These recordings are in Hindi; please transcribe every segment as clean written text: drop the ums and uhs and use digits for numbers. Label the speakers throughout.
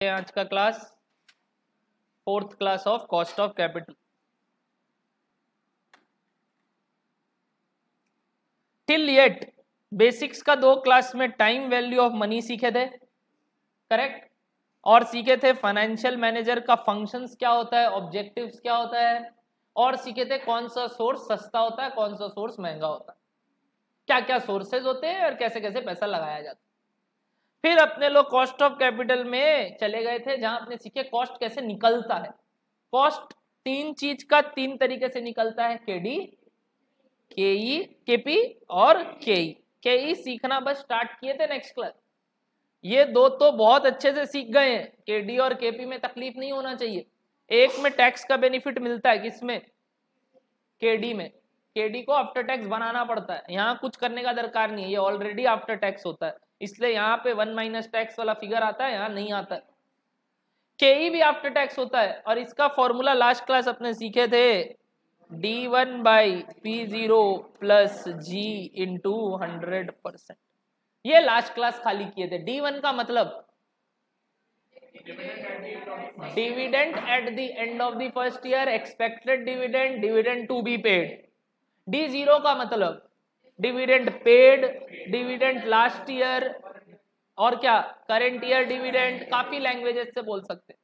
Speaker 1: आज का class fourth class of cost of capital. Till yet basics का 2 क्लास में टाइम वैल्यू ऑफ मनी सीखे थे, करेक्ट, और सीखे थे फाइनेंशियल मैनेजर का फंक्शंस क्या होता है, ऑब्जेक्टिव्स क्या होता है, और सीखे थे कौन सा सोर्स सस्ता होता है, कौन सा सोर्स महंगा होता है, क्या क्या सोर्सेज होते हैं और कैसे कैसे पैसा लगाया जाता है। फिर अपने लोग कॉस्ट ऑफ कैपिटल में चले गए थे जहां अपने सीखे कॉस्ट कैसे निकलता है। कॉस्ट 3 चीज का 3 तरीके से निकलता है, केडी, केई, केपी और केई। केई सीखना बस स्टार्ट किए थे नेक्स्ट क्लास, ये 2 तो बहुत अच्छे से सीख गए हैं। केडी और केपी में तकलीफ नहीं होना चाहिए। एक में टैक्स का बेनिफिट मिलता है, किसमें, केडी में। केडी को आफ्टर टैक्स बनाना पड़ता है, यहाँ कुछ करने का दरकार नहीं है, ये ऑलरेडी आफ्टर टैक्स होता है, इसलिए यहाँ पे 1 माइनस टैक्स वाला फिगर आता है, यहाँ नहीं आता है। केई भी आफ्टर टैक्स होता है और इसका फॉर्मूला लास्ट क्लास अपने सीखे थे, D1 by P0 plus G into 100%। ये लास्ट क्लास खाली किए थे। D1 का मतलब dividend at the end of the first year, expected dividend, dividend to be paid. D0 का मतलब dividend paid, dividend last year, और क्या, करंट ईयर डिविडेंड। काफी लैंग्वेजेस से बोल सकते हैं।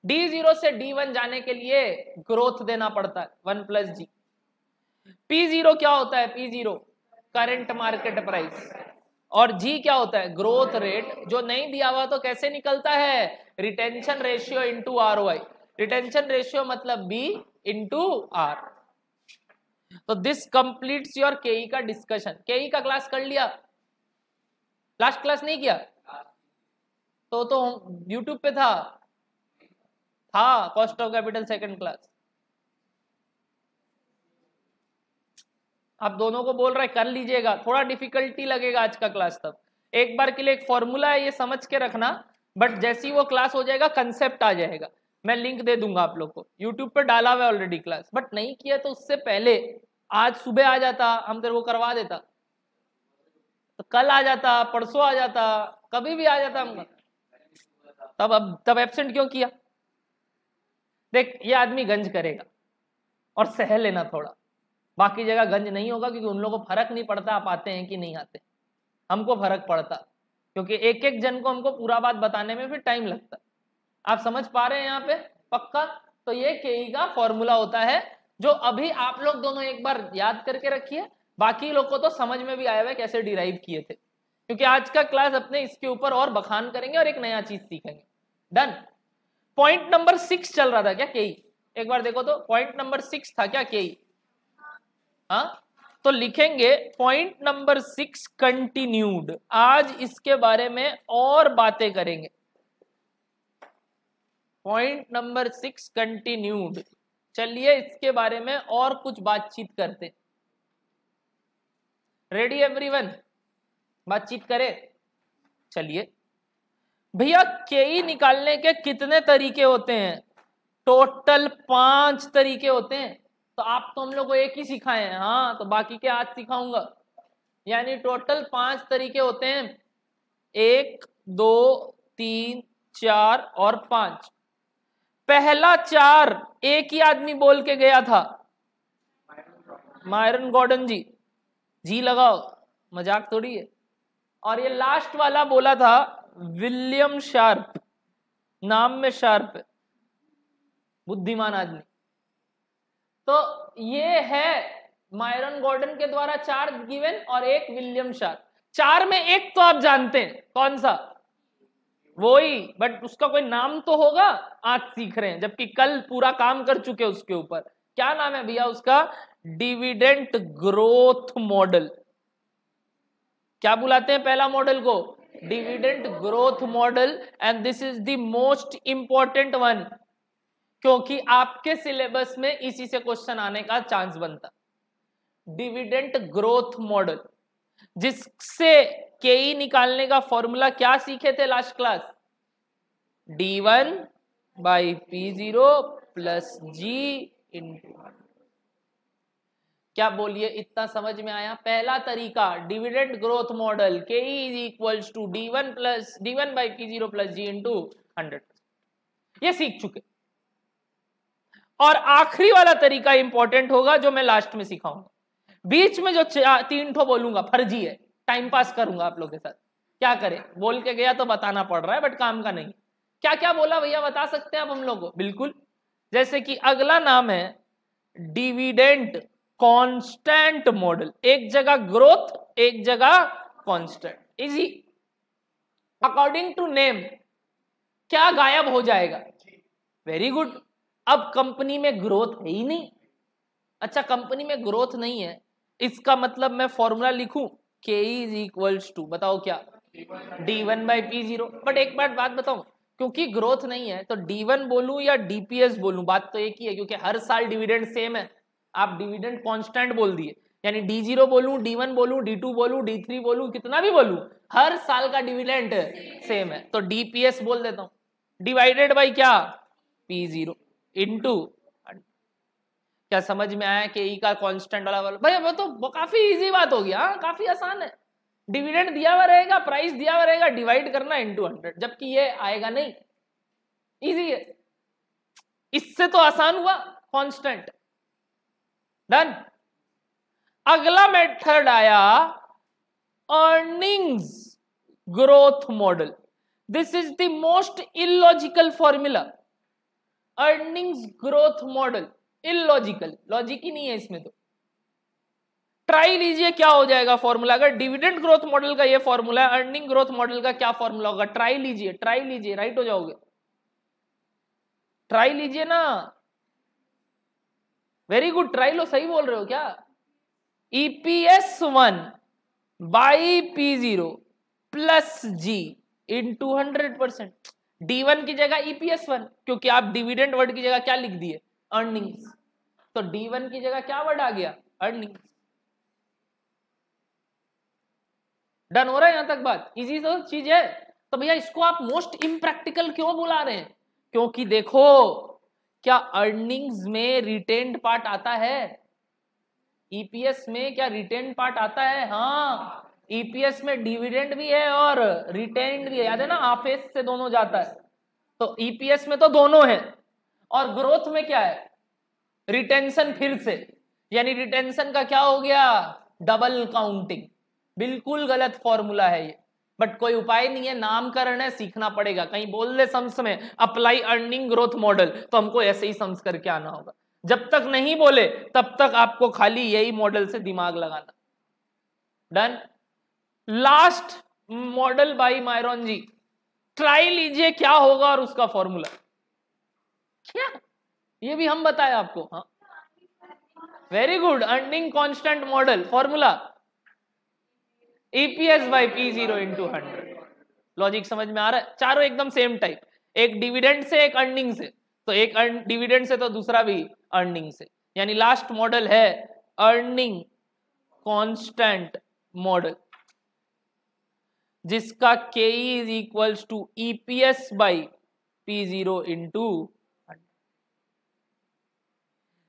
Speaker 1: D0 से D1 जाने के लिए ग्रोथ देना पड़ता है, 1 प्लस जी। P0 क्या होता है, P0 करंट मार्केट प्राइस, और G क्या होता है, ग्रोथ रेट। जो नहीं दिया हुआ तो कैसे निकलता है, retention ratio into ROI। Retention ratio मतलब B इंटू R। तो दिस कंप्लीट्स योर केई का डिस्कशन। केई का क्लास कर लिया, लास्ट क्लास नहीं किया तो यूट्यूब पे था cost of capital second class. आप दोनों को बोल रहे कर लीजिएगा, थोड़ा डिफिकल्टी लगेगा आज का क्लास। तब एक बार के लिए एक फॉर्मूला है, ये समझ के रखना, बट जैसी वो क्लास हो जाएगा कंसेप्ट आ जाएगा। मैं लिंक दे दूंगा आप लोग को, यूट्यूब पे डाला हुआ है ऑलरेडी क्लास, बट नहीं किया तो उससे पहले आज सुबह आ जाता, हम तेरे को करवा देता, तो कल आ जाता, परसों आ जाता, कभी भी आ जाता हम। तब एब्सेंट क्यों किया। देख ये आदमी गंज करेगा और सह लेना थोड़ा, बाकी जगह गंज नहीं होगा, क्योंकि उन लोगों को फर्क नहीं पड़ता आप आते हैं कि नहीं आते। हमको फर्क पड़ता, क्योंकि एक एक जन को हमको पूरा बात बताने में फिर टाइम लगता। आप समझ पा रहे हैं यहाँ पे पक्का। तो ये केई का फॉर्मूला होता है, जो अभी आप लोग दोनों एक बार याद करके रखिए, बाकी लोग को तो समझ में भी आया हुआ कैसे डिराइव किए थे, क्योंकि आज का क्लास अपने इसके ऊपर और बखान करेंगे और एक नया चीज सीखेंगे। डन। पॉइंट नंबर 6 चल रहा था क्या केई, एक बार देखो तो, पॉइंट नंबर 6 था क्या केई। हाँ, तो लिखेंगे पॉइंट नंबर 6 कंटिन्यूड। आज इसके बारे में और बातें करेंगे। Point number 6 continued. चलिए इसके बारे में और कुछ बातचीत करते। रेडी एवरीवन, बातचीत करें। चलिए भैया, केई निकालने के कितने तरीके होते हैं, टोटल 5 तरीके होते हैं। तो आप तो हम लोग को एक ही सिखाए हैं, हाँ, तो बाकी के आज सिखाऊंगा। यानी टोटल 5 तरीके होते हैं, 1 2 3 4 और 5। पहला 4 एक ही आदमी बोल के गया था, मायरन गॉर्डन जी। जी लगाओ, मजाक थोड़ी है। और ये लास्ट वाला बोला था विलियम शार्प, नाम में शार्प है, बुद्धिमान आदमी। तो ये है मायरन गॉर्डन के द्वारा 4 गिवन और एक विलियम शार्प। 4 में एक तो आप जानते हैं, कौन सा, वो ही, बट उसका कोई नाम तो होगा, आज सीख रहे हैं, जबकि कल पूरा काम कर चुके उसके ऊपर। क्या नाम है भैया उसका, डिविडेंड ग्रोथ मॉडल। क्या बुलाते हैं पहला मॉडल को, dividend growth model. And this is the most important one, क्योंकि आपके सिलेबस में इसी से क्वेश्चन आने का चांस बनता। डिविडेंड ग्रोथ मॉडल, जिससे केई निकालने का फॉर्मूला क्या सीखे थे last class, D1 by P0 plus G into. क्या बोलिए, इतना समझ में आया। पहला तरीका dividend growth model, K E is equals to D1 by P0 plus G into 100%, ये सीख चुके। और आखिरी वाला तरीका इंपॉर्टेंट होगा जो मैं लास्ट में सिखाऊंगा। बीच में जो 3 ठो बोलूंगा फर्जी है, टाइम पास करूंगा आप लोग के साथ। क्या करें, बोल के गया तो बताना पड़ रहा है, बट काम का नहीं। क्या क्या बोला भैया, बता सकते हैं आप हम लोग को? बिल्कुल। जैसे कि अगला नाम है डिविडेंड कांस्टेंट मॉडल। एक जगह ग्रोथ, एक जगह constant. Easy. According to name क्या गायब हो जाएगा? Very good. अब कंपनी में ग्रोथ है ही नहीं। अच्छा, कंपनी में ग्रोथ नहीं है, इसका मतलब मैं फॉर्मूला लिखूं के इज इक्वल्स टू, बताओ क्या, D1 बाई P0। बट एक बात बताऊं, क्योंकि ग्रोथ नहीं है तो D1 बोलूं या DPS बोलूं, बात तो एक ही है, क्योंकि हर साल डिविडेंड सेम है। आप डिविडेंड कांस्टेंट बोल दिए, यानी D0 बोलूं, D1 बोलूं, D2 बोलूं, D3 बोलूं, कितना भी बोलूं, हर साल का डिविडेंड सेम है, तो DPS बोल देता हूं। डिवाइडेड बाई क्या, P0 इंटू। क्या समझ में आया कि ई का कांस्टेंट वाला भाई? वो तो काफी इजी बात हो गया, काफी आसान है। डिविडेंड दिया हुआ रहेगा, प्राइस दिया हुआ रहेगा, डिवाइड करना इंटू 100, जबकि ये आएगा नहीं। इजी है, इससे तो आसान हुआ कांस्टेंट। डन। अगला मेथड आया earnings growth model. This is the most illogical formula. Earnings growth model illogical, logic ही नहीं है इसमें। तो ट्राई लीजिए क्या हो जाएगा फॉर्मूला। अगर डिविडेंड ग्रोथ मॉडल का ये फॉर्मूला है, अर्निंग ग्रोथ मॉडल का क्या फॉर्मूला होगा? ट्राई लीजिए, ट्राई लीजिए, राइट हो जाओगे। ट्राई लीजिए ना। वेरी गुड, ट्राई लो, सही बोल रहे हो क्या? EPS1 by P0 plus G into 100%। D1 की जगह EPS1, क्योंकि आप डिविडेंड वर्ड की जगह क्या लिख दिए, अर्निंग्स, तो D1 की जगह क्या वर्ड आ गया, अर्निंग्स। डन हो रहा है यहां तक बात? इजी तो चीज है। तो भैया इसको आप मोस्ट इम्प्रैक्टिकल क्यों बुला रहे हैं? क्योंकि देखो, क्या अर्निंग्स में रिटेन्ड पार्ट आता है? ईपीएस में क्या रिटेन्ड पार्ट आता है? हाँ, ईपीएस में डिविडेंड भी है और रिटेन्ड भी है, याद है ना, आफेस से दोनों जाता है। तो ईपीएस में तो दोनों है, और ग्रोथ में क्या है, रिटेंशन फिर से, यानी रिटेंशन का क्या हो गया, डबल काउंटिंग। बिल्कुल गलत फॉर्मूला है ये, बट कोई उपाय नहीं है, नामकरण है, सीखना पड़ेगा। कहीं बोल दे सम्स में अप्लाई अर्निंग ग्रोथ मॉडल, तो हमको ऐसे ही सम्स करके आना होगा। जब तक नहीं बोले तब तक आपको खाली यही मॉडल से दिमाग लगाना। Done. Last model by Myron G, try लीजिए क्या होगा और उसका फॉर्मूला क्या, ये भी हम बताए आपको। हाँ, very good, earning constant model formula EPS by P0 into 100। Logic समझ में आ रहा है? चारों एकदम सेम टाइप, एक डिविडेंड से, एक अर्निंग से, तो एक डिविडेंड से तो दूसरा भी अर्निंग से, यानी लास्ट मॉडल है अर्निंग कांस्टेंट मॉडल, जिसका K is equals to EPS by P0 into.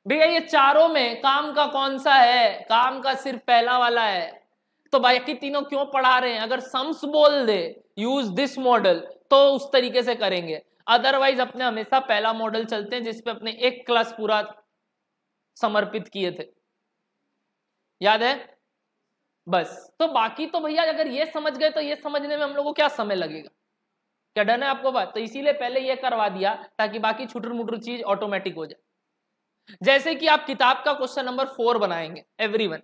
Speaker 1: भैया ये चारों में काम का कौन सा है? काम का सिर्फ पहला वाला है, तो बाकी तीनों क्यों पढ़ा रहे हैं? अगर सम्स बोल दे यूज दिस मॉडल तो उस तरीके से करेंगे, अदरवाइज अपने हमेशा पहला मॉडल चलते हैं जिसपे अपने एक क्लास पूरा समर्पित किए थे, याद है? बस, तो बाकी तो भैया अगर ये समझ गए तो ये समझने में हम लोग को क्या समय लगेगा? क्या डन है आपको बात? तो इसीलिए पहले ये करवा दिया ताकि बाकी छुटर मुटर चीज ऑटोमेटिक हो जाए। जैसे कि आप किताब का क्वेश्चन नंबर 4 बनाएंगे, एवरीवन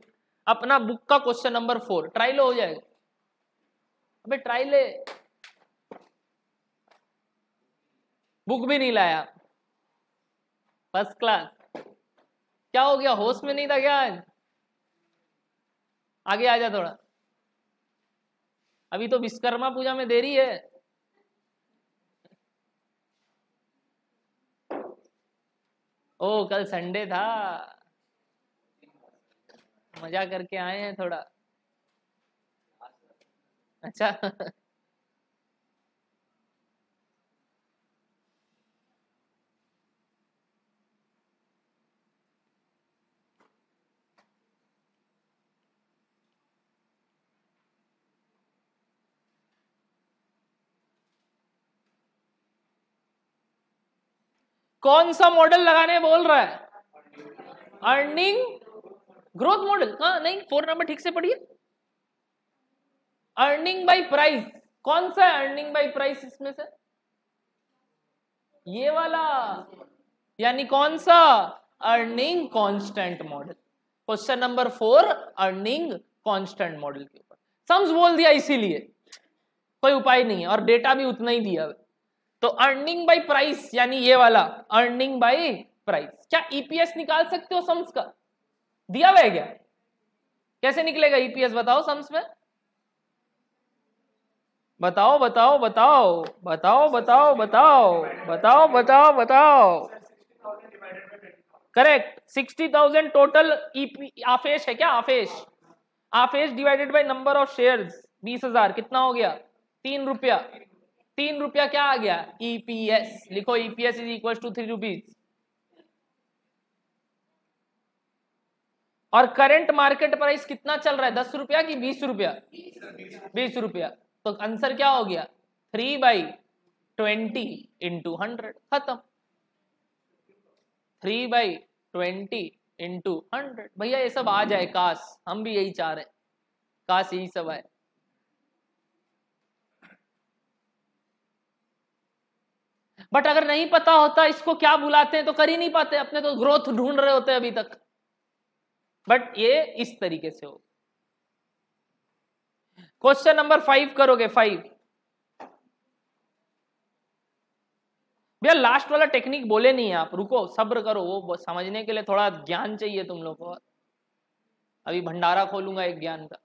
Speaker 1: अपना बुक का क्वेश्चन नंबर 4 ट्राई लो, हो जाएगा? अबे ट्राई ले, बुक भी नहीं लाया, फर्स्ट क्लास। क्या हो गया, होश में नहीं था क्या आज? आगे आ जा थोड़ा, अभी तो विश्वकर्मा पूजा में देरी है। ओ कल संडे था, मजा करके आए हैं थोड़ा। अच्छा कौन सा मॉडल लगाने बोल रहा है? Earning growth model. हाँ नहीं, 4 नंबर ठीक से पढ़िए। अर्निंग बाय प्राइस, कौन सा है अर्निंग बाय प्राइस इसमें से? ये वाला, यानी कौन सा? Earning constant model. Question number 4 earning constant model के ऊपर सम्स बोल दिया, इसीलिए कोई उपाय नहीं है, और डेटा भी उतना ही दिया है। तो अर्निंग बाय प्राइस यानी ये वाला अर्निंग बाय प्राइस। क्या ईपीएस निकाल सकते हो सम्स का? दिया हुआ है क्या? कैसे निकलेगा ईपीएस बताओ सम्स में? बताओ बताओ बताओ बताओ बताओ बताओ बताओ बताओ बताओ। करेक्ट, 60,000 टोटल आफेश है क्या? आफेश, आफेश divided by number of shares 20,000 कितना हो गया? 3 रुपया। 3 रुपया क्या आ गया? ईपीएस। लिखो EPS is equal to 3 rupees. और करंट मार्केट प्राइस कितना चल रहा है? 10 रुपया कि 20 रुपया? 20 रुपया। तो आंसर क्या हो गया? 3/20 इंटू 100, खत्म। 3/20 इंटू 100। भैया ये सब आ जाए, काश हम भी यही चाह रहे हैं, काश यही सब आए। बट अगर नहीं पता होता इसको क्या बुलाते हैं तो कर ही नहीं पाते, अपने तो ग्रोथ ढूंढ रहे होते अभी तक। बट ये इस तरीके से हो। क्वेश्चन नंबर 5 करोगे? 5 भैया लास्ट वाला टेक्निक बोले नहीं है आप, रुको सब्र करो, वो समझने के लिए थोड़ा ज्ञान चाहिए तुम लोग को। अभी भंडारा खोलूंगा एक ज्ञान का।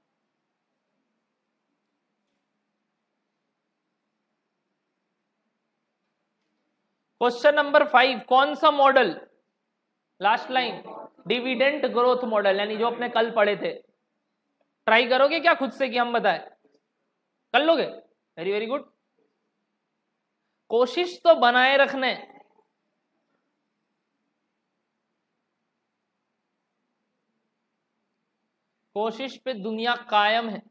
Speaker 1: क्वेश्चन नंबर 5 कौन सा model? Last line dividend growth model, यानी जो अपने कल पढ़े थे। ट्राई करोगे क्या खुद से कि हम बताएं? कर लोगे? Very very good. कोशिश तो बनाए रखने। कोशिश पे दुनिया कायम है।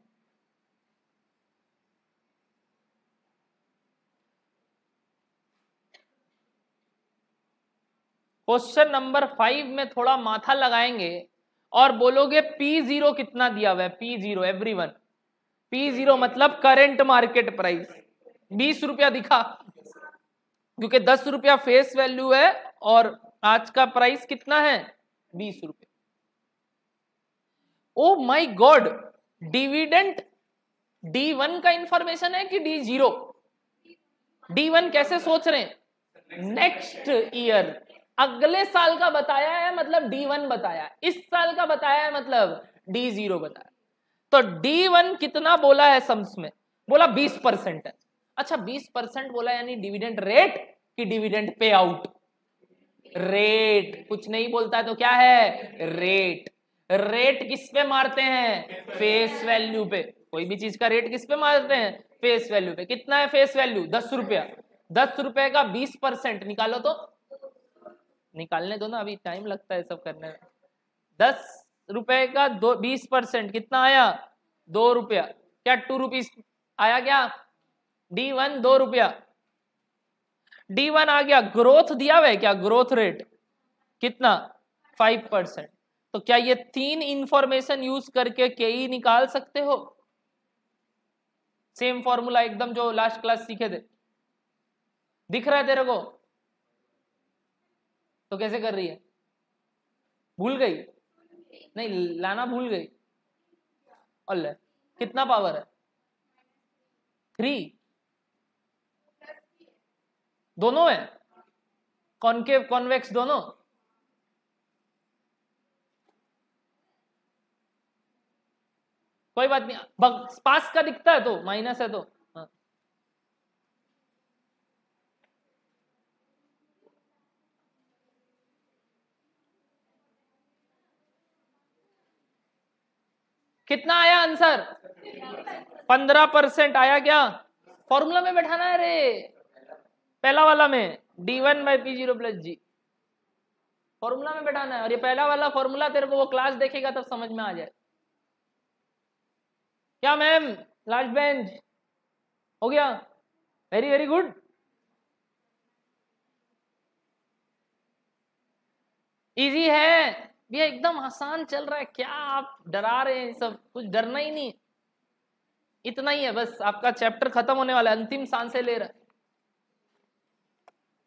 Speaker 1: क्वेश्चन नंबर 5 में थोड़ा माथा लगाएंगे और बोलोगे P0 कितना दिया हुआ है? P0 एवरीवन, P0 मतलब करंट मार्केट प्राइस 20 रुपया दिखा, क्योंकि 10 रुपया फेस वैल्यू है और आज का प्राइस कितना है? 20 रुपये। ओ माय गॉड, डिविडेंड D1 का इंफॉर्मेशन है कि D0? D1 कैसे सोच रहे हैं? नेक्स्ट ईयर, अगले साल का बताया है मतलब D1 बताया है, इस साल का बताया है मतलब D0 बताया। तो D1 कितना बोला है सम्स में? बोला 20% है। अच्छा 20% बोला यानी डिविडेंड रेट कि डिविडेंड पे आउट? रेट। कुछ नहीं बोलता है तो क्या है? रेट। रेट किस पे मारते हैं? फेस वैल्यू पे। कोई भी चीज का रेट किस पे मारते हैं? फेस वैल्यू पे। कितना है फेस वैल्यू? 10 रुपया। 10 रुपए का 20% निकालो तो, निकालने दो ना, अभी टाइम लगता है सब करने में। 10 रुपए का 20% कितना आया? 2 रुपया। क्या 2 रुपीज आया क्या? D1 2 रुपया। D1 आ गया। ग्रोथ दिया हुआ है क्या? ग्रोथ रेट कितना? 5%। तो क्या ये 3 इंफॉर्मेशन यूज करके KE निकाल सकते हो? सेम फॉर्मूला एकदम जो लास्ट क्लास सीखे थे, दिख रहा है तेरे को? तो कैसे कर रही है? भूल गई? नहीं लाना भूल गई। अल्लाह, कितना पावर है? 3 दोनों है? कॉनकेव कॉन्वेक्स दोनों? कोई बात नहीं, पास का दिखता है तो माइनस है तो हाँ। कितना आया आंसर? 15% आया क्या? फॉर्मूला में बैठाना है रे, पहला वाला में D1/P0+G फॉर्मूला में बैठाना है। और ये पहला वाला फॉर्मूला तेरे को वो क्लास देखेगा तब समझ में आ जाए। क्या मैम लास्ट बेंच हो गया? Very very good. इजी है भैया, एकदम आसान चल रहा है, क्या आप डरा रहे हैं? सब कुछ डरना ही नहीं, इतना ही है बस। आपका चैप्टर खत्म होने वाला है, अंतिम सांसें ले रहा है।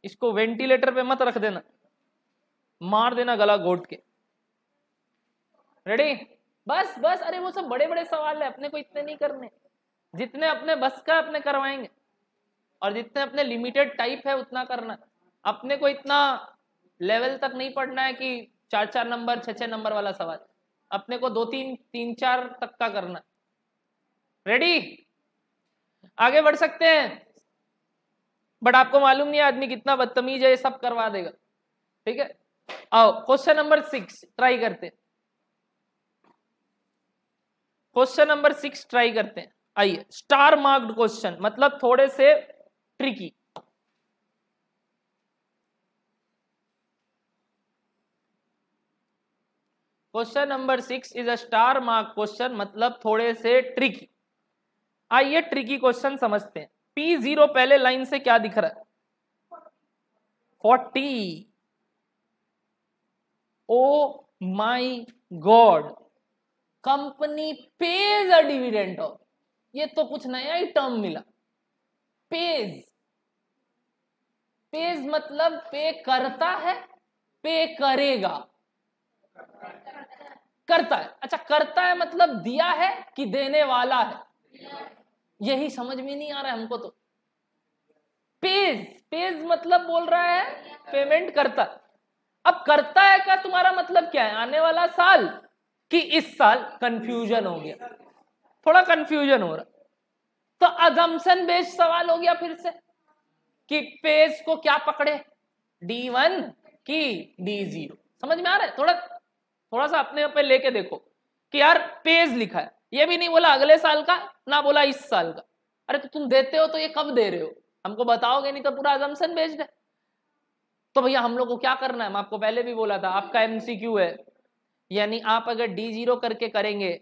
Speaker 1: इसको वेंटिलेटर पे मत रख देना, मार देना गला घोट के। रेडी? बस बस, अरे वो सब बड़े बड़े सवाल है, अपने को इतने नहीं करने। जितने अपने बस का अपने करवाएंगे, और जितने अपने लिमिटेड टाइप है उतना करना। अपने को इतना लेवल तक नहीं पढ़ना है कि 4-4 नंबर 6-6 नंबर वाला सवाल। अपने को 2-3 3-4 तक का करना। रेडी? आगे बढ़ सकते हैं? बट आपको मालूम नहीं आदमी कितना बदतमीज है, ये सब करवा देगा। ठीक है, आओ क्वेश्चन नंबर 6 ट्राई करते हैं। क्वेश्चन नंबर 6 ट्राई करते हैं। आइए, स्टार मार्क्ड क्वेश्चन, मतलब थोड़े से tricky. Question number 6 is a star mark question, मतलब थोड़े से ट्रिकी। आइए ट्रिकी क्वेश्चन समझते हैं। P0 पहले लाइन से क्या दिख रहा है? 40। Oh my god, company pays a dividend of, ये तो कुछ नया ही टर्म मिला। पेज, पेज मतलब पे करता है, पे करेगा, करता है। अच्छा, करता है मतलब दिया है कि देने वाला है? यही समझ में नहीं आ रहा है हमको तो। पेज, पेज मतलब बोल रहा है पेमेंट करता। अब करता है का तुम्हारा मतलब क्या है? आने वाला साल कि इस साल? कंफ्यूजन हो गया, थोड़ा कंफ्यूजन हो रहा। तो अजम्पशन बेस्ड सवाल हो गया फिर से कि पेज को क्या पकड़े, D1 की D0। समझ में आ रहा है? थोड़ा सा अपने पे लेके देखो कि यार पेज लिखा है, ये भी नहीं बोला अगले साल का, ना बोला इस साल का। अरे तो तुम देते हो तो ये कब दे रहे हो? हमको बताओगे नहीं तो पूरा अजम्पशन बेस्ड है। तो भैया हम लोग को क्या करना है? मैं आपको पहले भी बोला था, आपका MCQ है, यानी आप अगर D0 करके करेंगे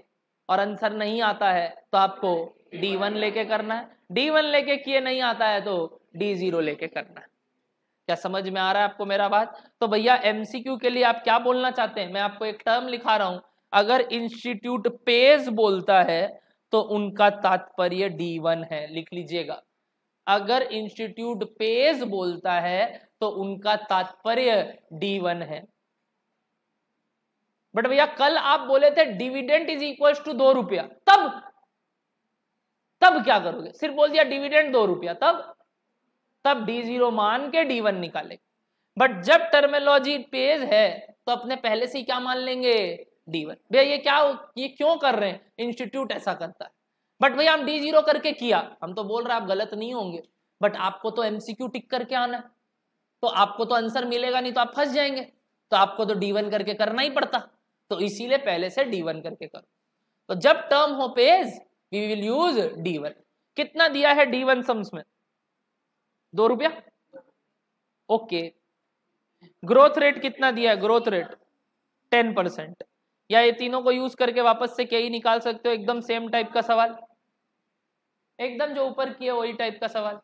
Speaker 1: और आंसर नहीं आता है तो आपको D1 लेके करना है, D1 लेके किए नहीं आता है तो D0 लेके करना है। क्या समझ में आ रहा है आपको मेरा बात? तो भैया MCQ के लिए आप क्या बोलना चाहते हैं? मैं आपको एक टर्म लिखा रहा हूं, अगर इंस्टीट्यूट पेज बोलता है तो उनका तात्पर्य D1 है, लिख लीजिएगा। अगर इंस्टीट्यूट पेज बोलता है तो उनका तात्पर्य D1 है। बट भैया कल आप बोले थे डिविडेंड इज इक्वल टू 2 रुपया, तब क्या करोगे? सिर्फ बोल दिया डिविडेंड 2 रुपया, तब D0 मान के D1 निकाले। बट जब टर्मिनोलॉजी पेज है तो अपने पहले से ही क्या मान लेंगे? D1। भैया ये क्यों कर रहे हैं? इंस्टीट्यूट ऐसा करता है। बट भैया हम D0 करके किया, हम तो बोल रहे हैं आप गलत नहीं होंगे, बट आपको तो MCQ टिक करके आना है, तो आपको तो आंसर मिलेगा नहीं, तो आप फंस जाएंगे, तो आपको तो D1 करके करना ही पड़ता। तो इसीलिए पहले से D1 करके करो। तो जब टर्म हो page we will use D1। कितना दिया है D1 सम्स में? 2 रुपया। ओके, ग्रोथ रेट कितना दिया है? Growth rate 10%। या ये तीनों को यूज करके वापस से क्या ही निकाल सकते हो? एकदम सेम टाइप का सवाल, एकदम जो ऊपर किया वही टाइप का सवाल।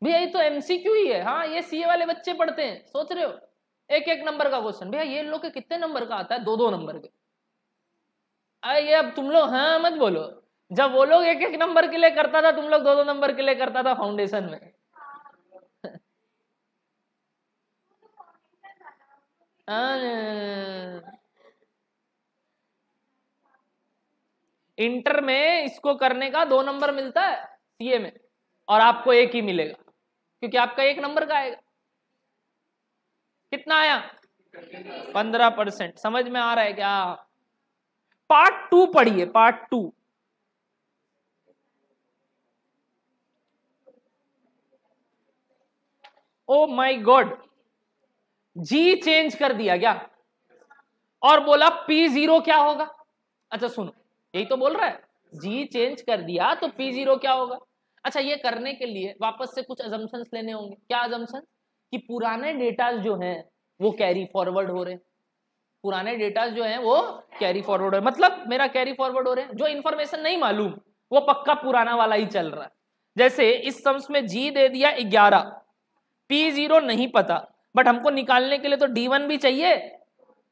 Speaker 1: भैया ये तो MCQ ही है। हाँ, ये CA वाले बच्चे पढ़ते हैं, सोच रहे हो एक एक नंबर का क्वेश्चन। भैया ये लोग के कितने नंबर का आता है? 2-2 नंबर के। ये अब तुम लोग हाँ मत बोलो, जब वो लोग एक एक नंबर के लिए करता था, तुम लोग 2-2 नंबर के लिए करता था फाउंडेशन में। इंटर में इसको करने का 2 नंबर मिलता है CA में, और आपको 1 ही मिलेगा क्योंकि आपका 1 नंबर का आएगा। कितना आया? 15%। समझ में आ रहा है क्या? पार्ट 2 पढ़िए, part 2। Oh my god, G change कर दिया क्या? और बोला P0 क्या होगा? अच्छा सुनो, यही तो बोल रहा है, जी चेंज कर दिया तो P0 क्या होगा? अच्छा, ये करने के लिए वापस से कुछ अजम्पशंस लेने होंगे। क्या अजम्पशन? कि पुराने डेटा जो हैं वो कैरी फॉरवर्ड हो रहे हैं। पुराने डेटा जो हैं वो कैरी फॉरवर्ड हो, मतलब मेरा कैरी फॉरवर्ड हो रहे हैं। जो इन्फॉर्मेशन नहीं मालूम वो पक्का पुराना वाला ही चल रहा है। जैसे इस सम्स में जी दे दिया 11, P0 नहीं पता, बट हमको निकालने के लिए तो D1 भी चाहिए।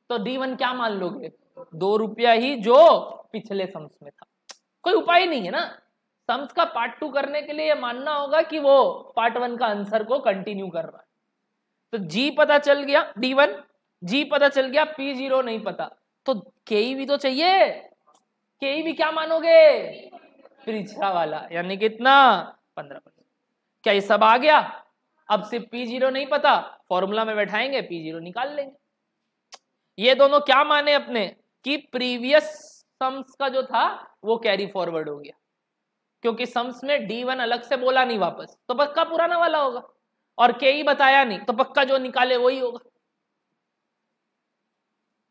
Speaker 1: तो D1 क्या मान लोगे? 2 रुपया ही जो पिछले सम्स में था। कोई उपाय नहीं है ना। सम्स का पार्ट 2 करने के लिए ये मानना होगा कि वो पार्ट 1 का आंसर को कंटिन्यू कर रहा है। तो G पता चल गया, D1, G पता चल गया, P0 नहीं पता, तो KE भी तो चाहिए। KE भी क्या मानोगे? पिछला वाला, यानी कितना? 15%। क्या ये सब आ गया? अब सिर्फ P0 नहीं पता, फॉर्मूला में बैठाएंगे P0 निकाल लेंगे। ये दोनों क्या माने अपने कि प्रीवियस सम्स का जो था वो कैरी फॉरवर्ड हो गया, क्योंकि सम्स में D1 अलग से बोला नहीं वापस, तो पक्का पुराना वाला होगा, और KE बताया नहीं तो पक्का जो निकाले वही होगा।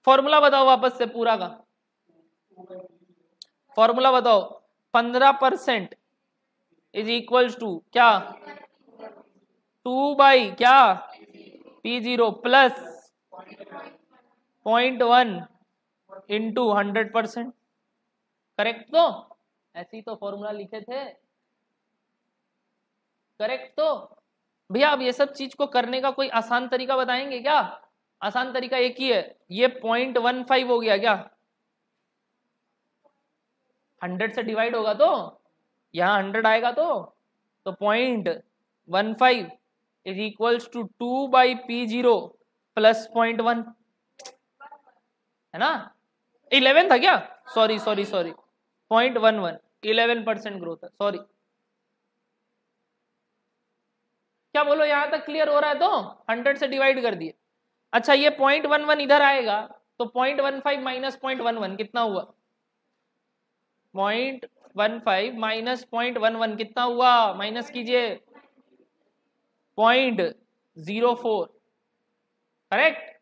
Speaker 1: फॉर्मूला बताओ वापस से पूरा का फॉर्मूला बताओ। 15% इज इक्वल्स टू क्या? 2 बाई क्या? P0 plus 0.1 into 100%। करेक्ट? तो ऐसे ही तो फॉर्मूला लिखे थे। करेक्ट तो भैया, अब ये सब चीज को करने का कोई आसान तरीका बताएंगे क्या? आसान तरीका एक ही है, ये 0.15 हो गया क्या? 100 से डिवाइड होगा तो यहाँ 100 आएगा, तो 0.15 is equals to 2 by P0 plus 0.1, है ना? 11 था क्या? सॉरी 0.11, 11% ग्रोथ है, सॉरी। क्या बोलो, यहां तक क्लियर हो रहा है? तो 100 से डिवाइड कर दिए। अच्छा, ये 0.11 इधर आएगा तो 0.15 माइनस 0.11 कितना हुआ? 0.15 माइनस 0.11 कितना हुआ? माइनस कीजिए, 0.04। करेक्ट?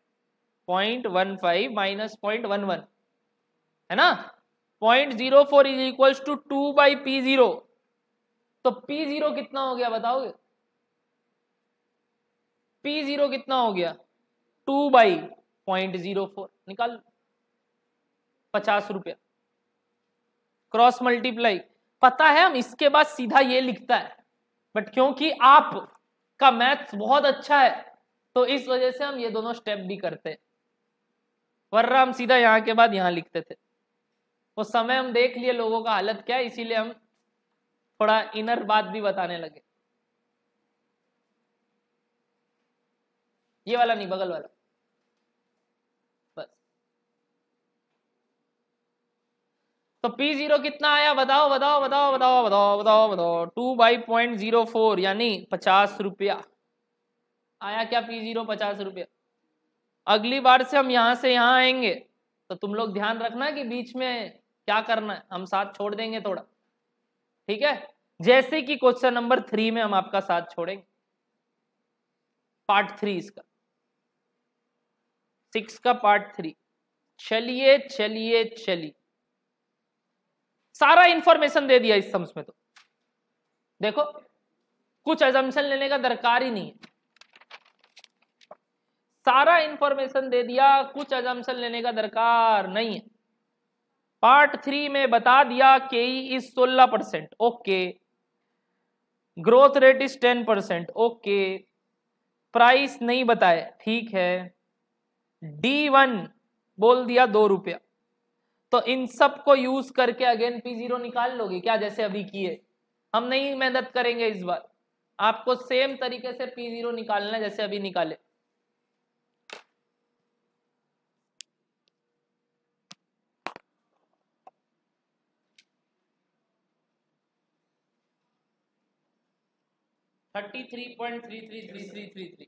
Speaker 1: 0.15 माइनस 0.11 है ना? 0.04 is equals to 2 by P0। तो P0 कितना हो गया बताओगे? P0 कितना हो गया? 2 बाई 0.04 निकाल, 50 रुपया। क्रॉस मल्टीप्लाई पता है, हम इसके बाद सीधा ये लिखता है, बट क्योंकि आप का मैथ्स बहुत अच्छा है तो इस वजह से हम ये दोनों स्टेप भी करते हैं, वरना हम सीधा यहाँ के बाद यहाँ लिखते थे। वो समय हम देख लिए लोगों का हालत क्या है, इसीलिए हम थोड़ा इनर बात भी बताने लगे। ये वाला नहीं, बगल वाला बस। तो P0 कितना आया? बताओ बताओ बताओ बताओ बताओ बताओ बताओ। 2 बाई 0.04 यानी 50 रुपया आया क्या? P0 50 रुपया। अगली बार से हम यहां से यहां आएंगे तो तुम लोग ध्यान रखना कि बीच में क्या करना है, हम साथ छोड़ देंगे थोड़ा, ठीक है? जैसे कि क्वेश्चन नंबर 3 में हम आपका साथ छोड़ेंगे, पार्ट 3 इसका, 6 का पार्ट 3। चलिए चलिए चलिए, सारा इंफॉर्मेशन दे दिया इस सम्स में। तो देखो, कुछ अजम्पशन लेने का दरकार ही नहीं है, सारा इंफॉर्मेशन दे दिया, कुछ अजम्पशन लेने का दरकार नहीं है। पार्ट 3 में बता दिया KE is 16%, okay. Growth rate is 10%, okay. Price नहीं बताए, ठीक है। D1 बोल दिया 2 रुपया। तो इन सब को यूज करके अगेन P0 निकाल लोगे क्या, जैसे अभी किए? हम नहीं मेहनत करेंगे इस बार, आपको सेम तरीके से P0 निकालना है जैसे अभी निकाले। $33.333333।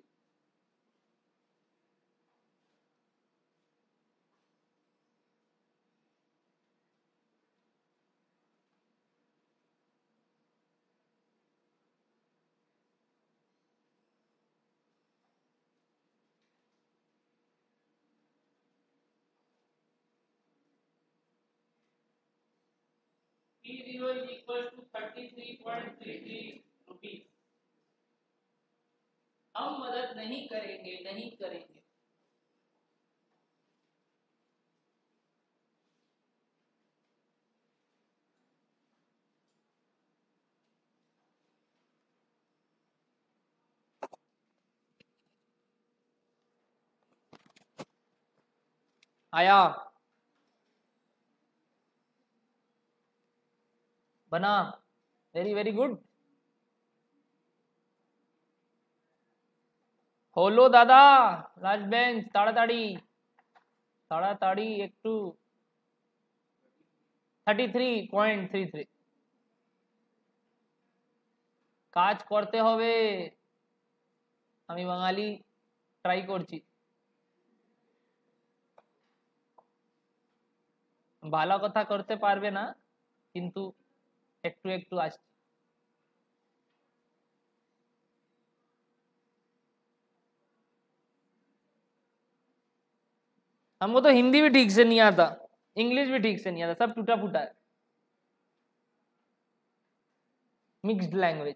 Speaker 1: P0 is equal to 33.33 rupees. हम मदद नहीं करेंगे, नहीं करेंगे। आया, बना, वेरी वेरी गुड। होलो दादा, लास्ट बेंच, ताड़ाताड़ी ताड़ाताड़ी, 33.33। কাজ করতে হবে, আমি বাঙালি, ট্রাই করছি। ভালো কথা করতে পারবে না, কিন্তু একটু একটু আসছে। हमको तो हिंदी भी ठीक से नहीं आता, इंग्लिश भी ठीक से नहीं आता, सब टूटा फूटा है, मिक्स्ड लैंग्वेज।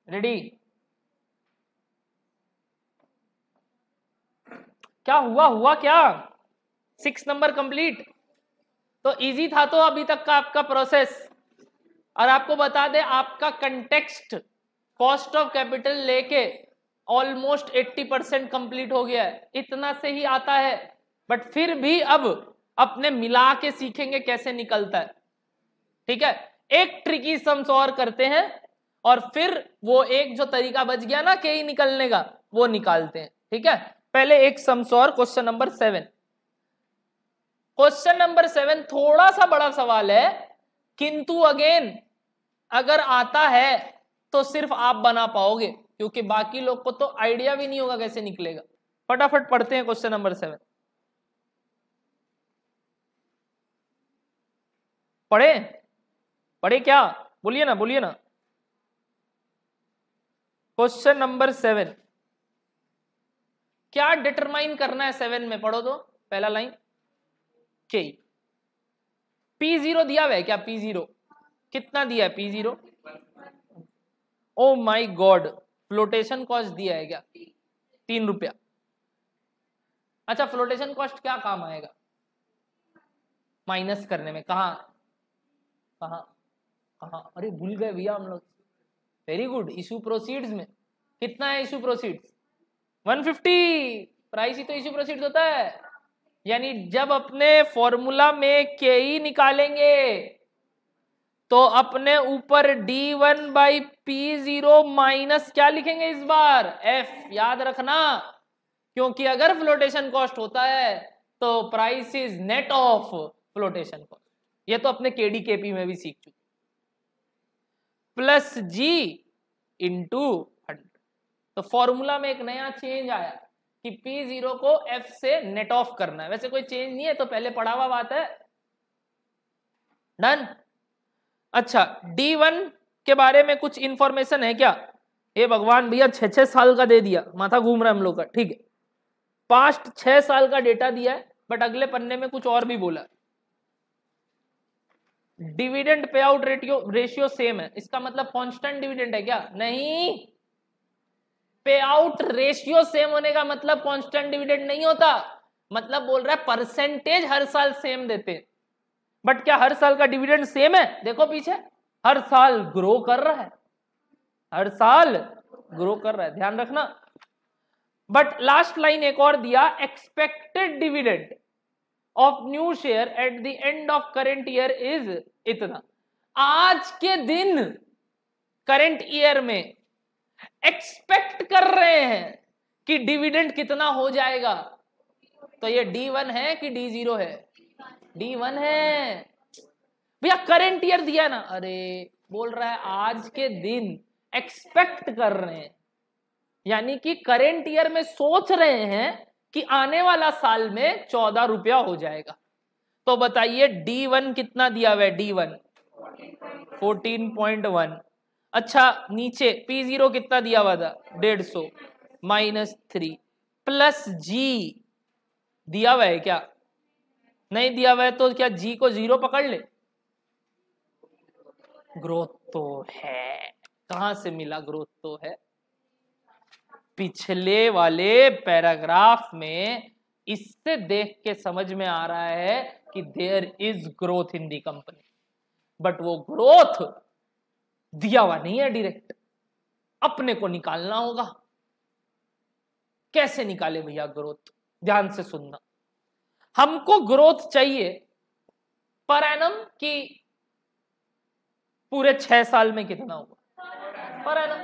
Speaker 1: रेडी? क्या हुआ, हुआ क्या? 6 नंबर कंप्लीट, तो इजी था तो अभी तक का आपका प्रोसेस। और आपको बता दे, आपका कंटेक्स्ट कॉस्ट ऑफ कैपिटल लेके ऑलमोस्ट 80% कंप्लीट हो गया है, इतना से ही आता है। बट फिर भी अब अपने मिला के सीखेंगे कैसे निकलता है। ठीक है, एक ट्रिकी सम्स और करते हैं और फिर वो एक जो तरीका बच गया ना के ही निकलने का, वो निकालते हैं। ठीक है, पहले एक सम्स और, क्वेश्चन नंबर 7। क्वेश्चन नंबर 7 थोड़ा सा बड़ा सवाल है, किंतु अगेन अगर आता है तो सिर्फ आप बना पाओगे, क्योंकि बाकी लोग को तो आइडिया भी नहीं होगा कैसे निकलेगा। फटाफट पढ़ते हैं क्वेश्चन नंबर 7। पढ़े? पढ़े क्या? बोलिए ना, बोलिए ना। क्वेश्चन नंबर 7 क्या डिटरमाइन करना है? 7 में पढ़ो तो पहला लाइन, के P0 दिया हुआ है क्या? P0 कितना दिया है? P0, O my God, flotation cost दिया है क्या? 3 रुपया। अच्छा, फ्लोटेशन कॉस्ट क्या काम आएगा? माइनस करने में। कहा कहा कहा? अरे भूल गए भैया हम लोग। वेरी गुड, इशू प्रोसीड्स में कितना है? इशू प्रोसीड्स 150, प्राइस ही तो इशू प्रोसीड्स होता है। यानी जब अपने फॉर्मूला में के ही निकालेंगे तो अपने ऊपर D1/P0 माइनस क्या लिखेंगे इस बार? F। याद रखना, क्योंकि अगर फ्लोटेशन कॉस्ट होता है तो price is net of flotation cost. ये तो अपने केडी केपी में भी सीख चुके। Plus G into 100। तो फॉर्मूला में एक नया चेंज आया कि P0 को F से नेट ऑफ करना है। वैसे कोई चेंज नहीं है, तो पहले पढ़ा हुआ बात है। डन। अच्छा, D1 के बारे में कुछ इंफॉर्मेशन है क्या? ये भगवान भैया 6-6 साल का दे दिया, माथा घूम रहा है हम लोग का। ठीक है, पास्ट 6 साल का डेटा दिया है, बट अगले पन्ने में कुछ और भी बोला। Dividend pay out ratio same है, इसका मतलब कांस्टेंट डिविडेंड है क्या? नहीं, पे आउट रेशियो सेम होने का मतलब कांस्टेंट डिविडेंड नहीं होता। मतलब बोल रहा है परसेंटेज हर साल सेम देते, बट क्या हर साल का डिविडेंड सेम है? देखो पीछे, हर साल ग्रो कर रहा है, हर साल ग्रो कर रहा है, ध्यान रखना। बट लास्ट लाइन एक और दिया, expected dividend of new share eight the end of current year is इतना। आज के दिन करेंट ईयर में एक्सपेक्ट कर रहे हैं कि डिविडेंड कितना हो जाएगा। तो ये D1 है कि D0 है? D1 है भैया, करेंट ईयर दिया ना। अरे बोल रहा है आज के दिन एक्सपेक्ट कर रहे हैं, यानी कि करेंट ईयर में सोच रहे हैं कि आने वाला साल में 14 रुपया हो जाएगा। तो बताइए D1 कितना दिया हुआ है? D1 14.1। अच्छा, नीचे P0 कितना दिया हुआ था? 150 माइनस 3 प्लस G दिया हुआ है क्या? नहीं दिया हुआ है, तो क्या G को 0 पकड़ ले? ग्रोथ तो है, कहां से मिला? ग्रोथ तो है, पिछले वाले पैराग्राफ में। इससे देख के समझ में आ रहा है कि there is growth in the company, but वो ग्रोथ दिया हुआ नहीं है डायरेक्ट। अपने को निकालना होगा। कैसे निकाले भैया ग्रोथ? ध्यान से सुनना। हमको ग्रोथ चाहिए पर एनम की पूरे 6 साल में कितना होगा per annum.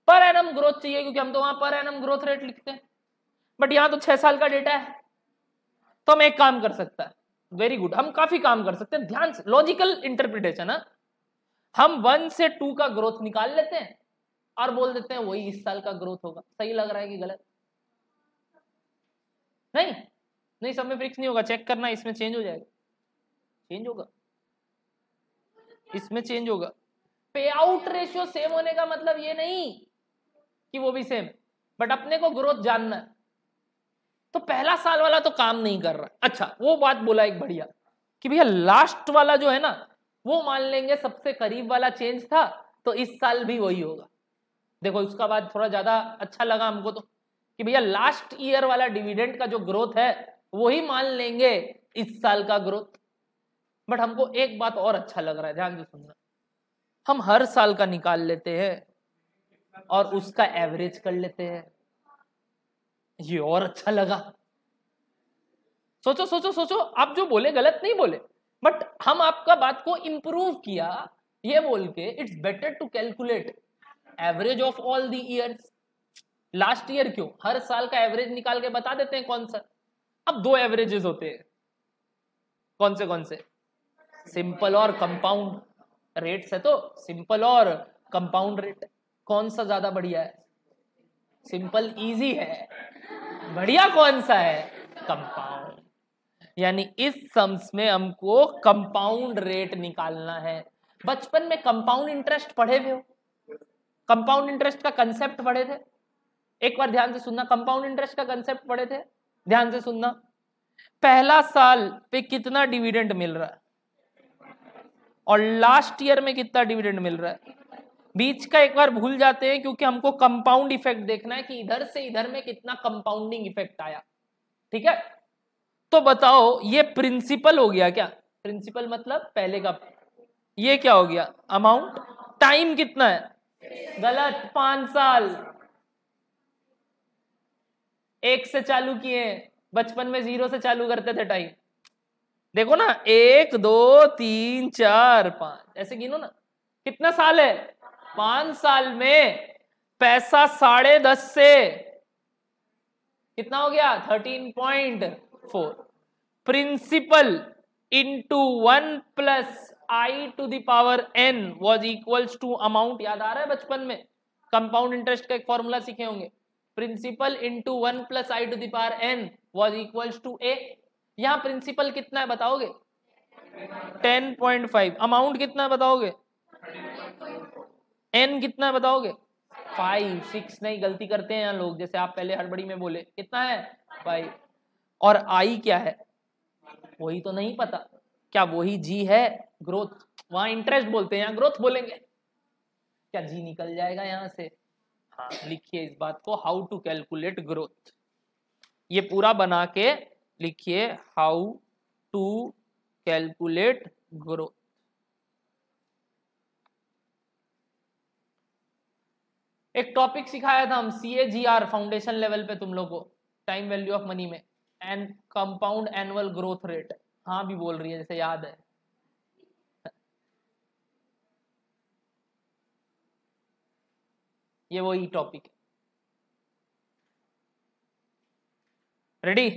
Speaker 1: Per annum growth चाहिए क्योंकि हम तो वहां पर एनम ग्रोथ रेट लिखते हैं, बट यहां तो 6 साल का डेटा है। तो हम एक काम कर सकता है, वेरी गुड, हम काफी काम कर सकते हैं। ध्यान से, लॉजिकल इंटरप्रिटेशन है। हम 1 से 2 का ग्रोथ निकाल लेते हैं और बोल देते हैं वही इस साल का ग्रोथ होगा। सही लग रहा है कि गलत? नहीं नहीं, सब में फिक्स नहीं होगा, चेक करना, इसमें चेंज हो जाएगा। चेंज होगा, इसमें चेंज होगा। पे आउट रेशियो सेम होने का मतलब ये नहीं कि वो भी सेम, बट अपने को ग्रोथ जानना है। तो पहला साल वाला तो काम नहीं कर रहा। अच्छा, वो बात बोला एक बढ़िया कि भैया लास्ट वाला जो है ना, वो मान लेंगे सबसे करीब वाला चेंज था, तो इस साल भी वही होगा। देखो उसका बाद थोड़ा ज्यादा अच्छा लगा हमको तो, कि भैया लास्ट ईयर वाला डिविडेंड का जो ग्रोथ है वही मान लेंगे इस साल का ग्रोथ। बट हमको एक बात और अच्छा लग रहा है, ध्यान से सुनना। हम हर साल का निकाल लेते हैं और उसका एवरेज कर लेते हैं। ये और अच्छा लगा। सोचो सोचो सोचो, आप जो बोले गलत नहीं बोले, बट हम आपका बात को इंप्रूव किया ये बोल के, it's better to calculate average of all the years. Last year क्यों, हर साल का एवरेज निकाल के बता देते हैं कौन सा। अब 2 एवरेजेस होते हैं, कौन से? सिंपल और कंपाउंड रेट्स है, तो सिंपल और कंपाउंड रेट कौन सा ज्यादा बढ़िया है? सिंपल इजी है, बढ़िया कौन सा है? कंपाउंड। यानी इस सम्स में हमको कंपाउंड रेट निकालना है। बचपन में कंपाउंड इंटरेस्ट पढ़े हुए हो? कंपाउंड इंटरेस्ट का कंसेप्ट पढ़े थे? एक बार ध्यान से सुनना, कंपाउंड इंटरेस्ट का कंसेप्ट पढ़े थे, ध्यान से सुनना। पहला साल पे कितना डिविडेंड मिल रहा है और लास्ट ईयर में कितना डिविडेंड मिल रहा है, बीच का एक बार भूल जाते हैं क्योंकि हमको कंपाउंड इफेक्ट देखना है कि इधर से इधर में कितना कंपाउंडिंग इफेक्ट आया। ठीक है, तो बताओ ये प्रिंसिपल हो गया क्या? प्रिंसिपल मतलब पहले का। ये क्या हो गया? अमाउंट। टाइम कितना है? गलत, 5 साल। 1 से चालू किए, बचपन में 0 से चालू करते थे टाइम। देखो ना, 1 2 3 4 5 ऐसे गिनो ना। कितना साल है? 5 साल में पैसा 10.5 से कितना हो गया? 13.4। Principal into 1 plus I to the power n was equals to amount. याद आ रहा है बचपन में कंपाउंड इंटरेस्ट का एक फॉर्मूला सीखे होंगे, principal into 1 plus I to the power n was equals to a। यहां प्रिंसिपल कितना है बताओगे? 10.5। अमाउंट कितना है बताओगे? n कितना है बताओगे? 5 6 नहीं, गलती करते हैं यहाँ लोग, जैसे आप पहले हड़बड़ी में बोले। कितना है? 5। और आई क्या है? वही तो नहीं पता। क्या वही जी है? ग्रोथ। वहां इंटरेस्ट बोलते हैं, यहाँ ग्रोथ बोलेंगे। क्या जी निकल जाएगा यहां से? हाँ, लिखिए इस बात को, हाउ टू कैलकुलेट ग्रोथ। ये पूरा बना के लिखिए, हाउ टू कैलकुलेट ग्रोथ। एक टॉपिक सिखाया था हम, CAGR, फाउंडेशन लेवल पे तुम लोग को, टाइम वैल्यू ऑफ मनी में, and compound annual growth rate. हाँ भी बोल रही है जैसे याद है। ये वही टॉपिक है। रेडी?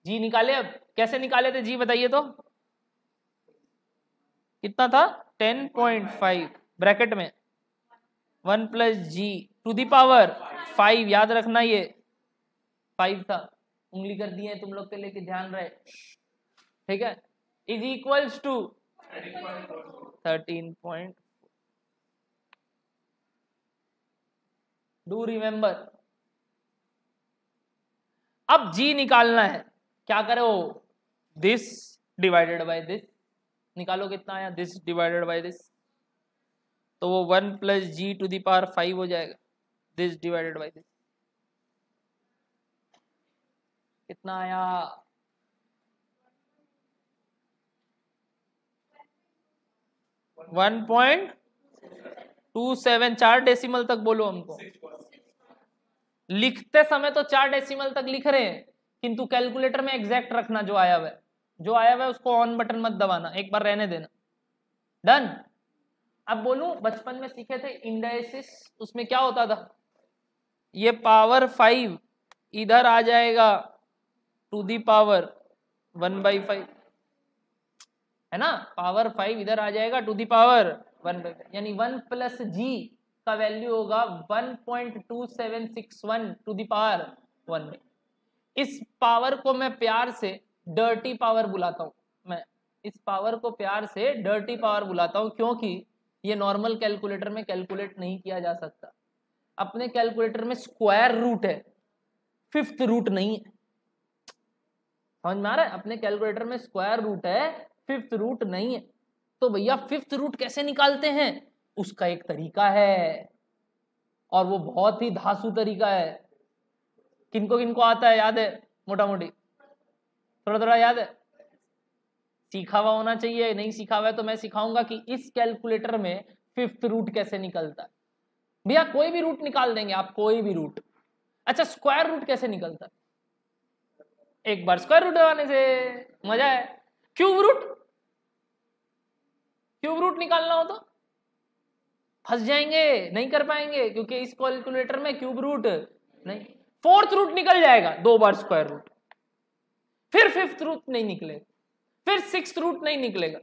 Speaker 1: जी निकाले अब? कैसे निकाले थे जी बताइए तो? कितना था? 10.5 ब्रैकेट में 1 plus G to the power 5। याद रखना ये 5 था, उंगली कर दिए तुम लोग के लिए कि ध्यान रहे। ठीक है, is equals to 13. Do remember. अब जी निकालना है, क्या करो? This divided by this. निकालो कितना आया? दिस डिवाइडेड बाय दिस, तो वो 1 plus G to the power 5 हो जाएगा। दिस डिवाइडेड बाय दिस कितना आया? 1.2 27, 4 डेसिमल तक बोलो हमको। लिखते समय तो 4 डेसिमल तक लिख रहे हैं, किंतु कैलकुलेटर में एग्जैक्ट रखना जो आया हुआ है, जो आया हुआ है उसको ऑन बटन मत दबाना, एक बार रहने देना। डन। अब बोलूं, बचपन में सीखे थे इंडाइसिस, उसमें क्या होता था, ये पावर 5 इधर आ जाएगा टू दी पावर 1/5, है ना, पावर 5 इधर आ जाएगा टू दी पावर 1/5, यानी 1 प्लस जी का वैल्यू होगा 1.2761 टू दी पावर 1। इस पावर को मैं प्यार से डर्टी पावर बुलाता हूं, मैं इस पावर को प्यार से डर्टी पावर बुलाता हूं, क्योंकि ये नॉर्मल कैलकुलेटर में कैलकुलेट नहीं किया जा सकता। अपने कैलकुलेटर में स्क्वायर रूट है, फिफ्थ रूट नहीं है। समझ में आ रहा है? अपने कैलकुलेटर में स्क्वायर रूट है, फिफ्थ रूट नहीं है। तो भैया फिफ्थ रूट कैसे निकालते हैं, उसका एक तरीका है, और वो बहुत ही धांसू तरीका है। किनको किनको आता है, याद है? मोटा मोटी थोड़ा थोड़ा याद है? सीखा हुआ होना चाहिए, नहीं सीखा हुआ है तो मैं सिखाऊंगा कि इस कैलकुलेटर में फिफ्थ रूट कैसे निकलता है। भैया कोई भी रूट निकाल देंगे आप, कोई भी रूट। अच्छा, स्क्वायर रूट कैसे निकलता है? एक बार स्क्वायर रूट लगाने से मजा है। क्यूब रूट, क्यूब रूट निकालना हो तो फंस जाएंगे, नहीं कर पाएंगे, क्योंकि इस कैलकुलेटर में क्यूब रूट नहीं। फोर्थ रूट निकल जाएगा 2 बार स्क्वायर रूट, फिर फिफ्थ रूट नहीं निकलेगा, फिर सिक्स्थ रूट नहीं निकलेगा,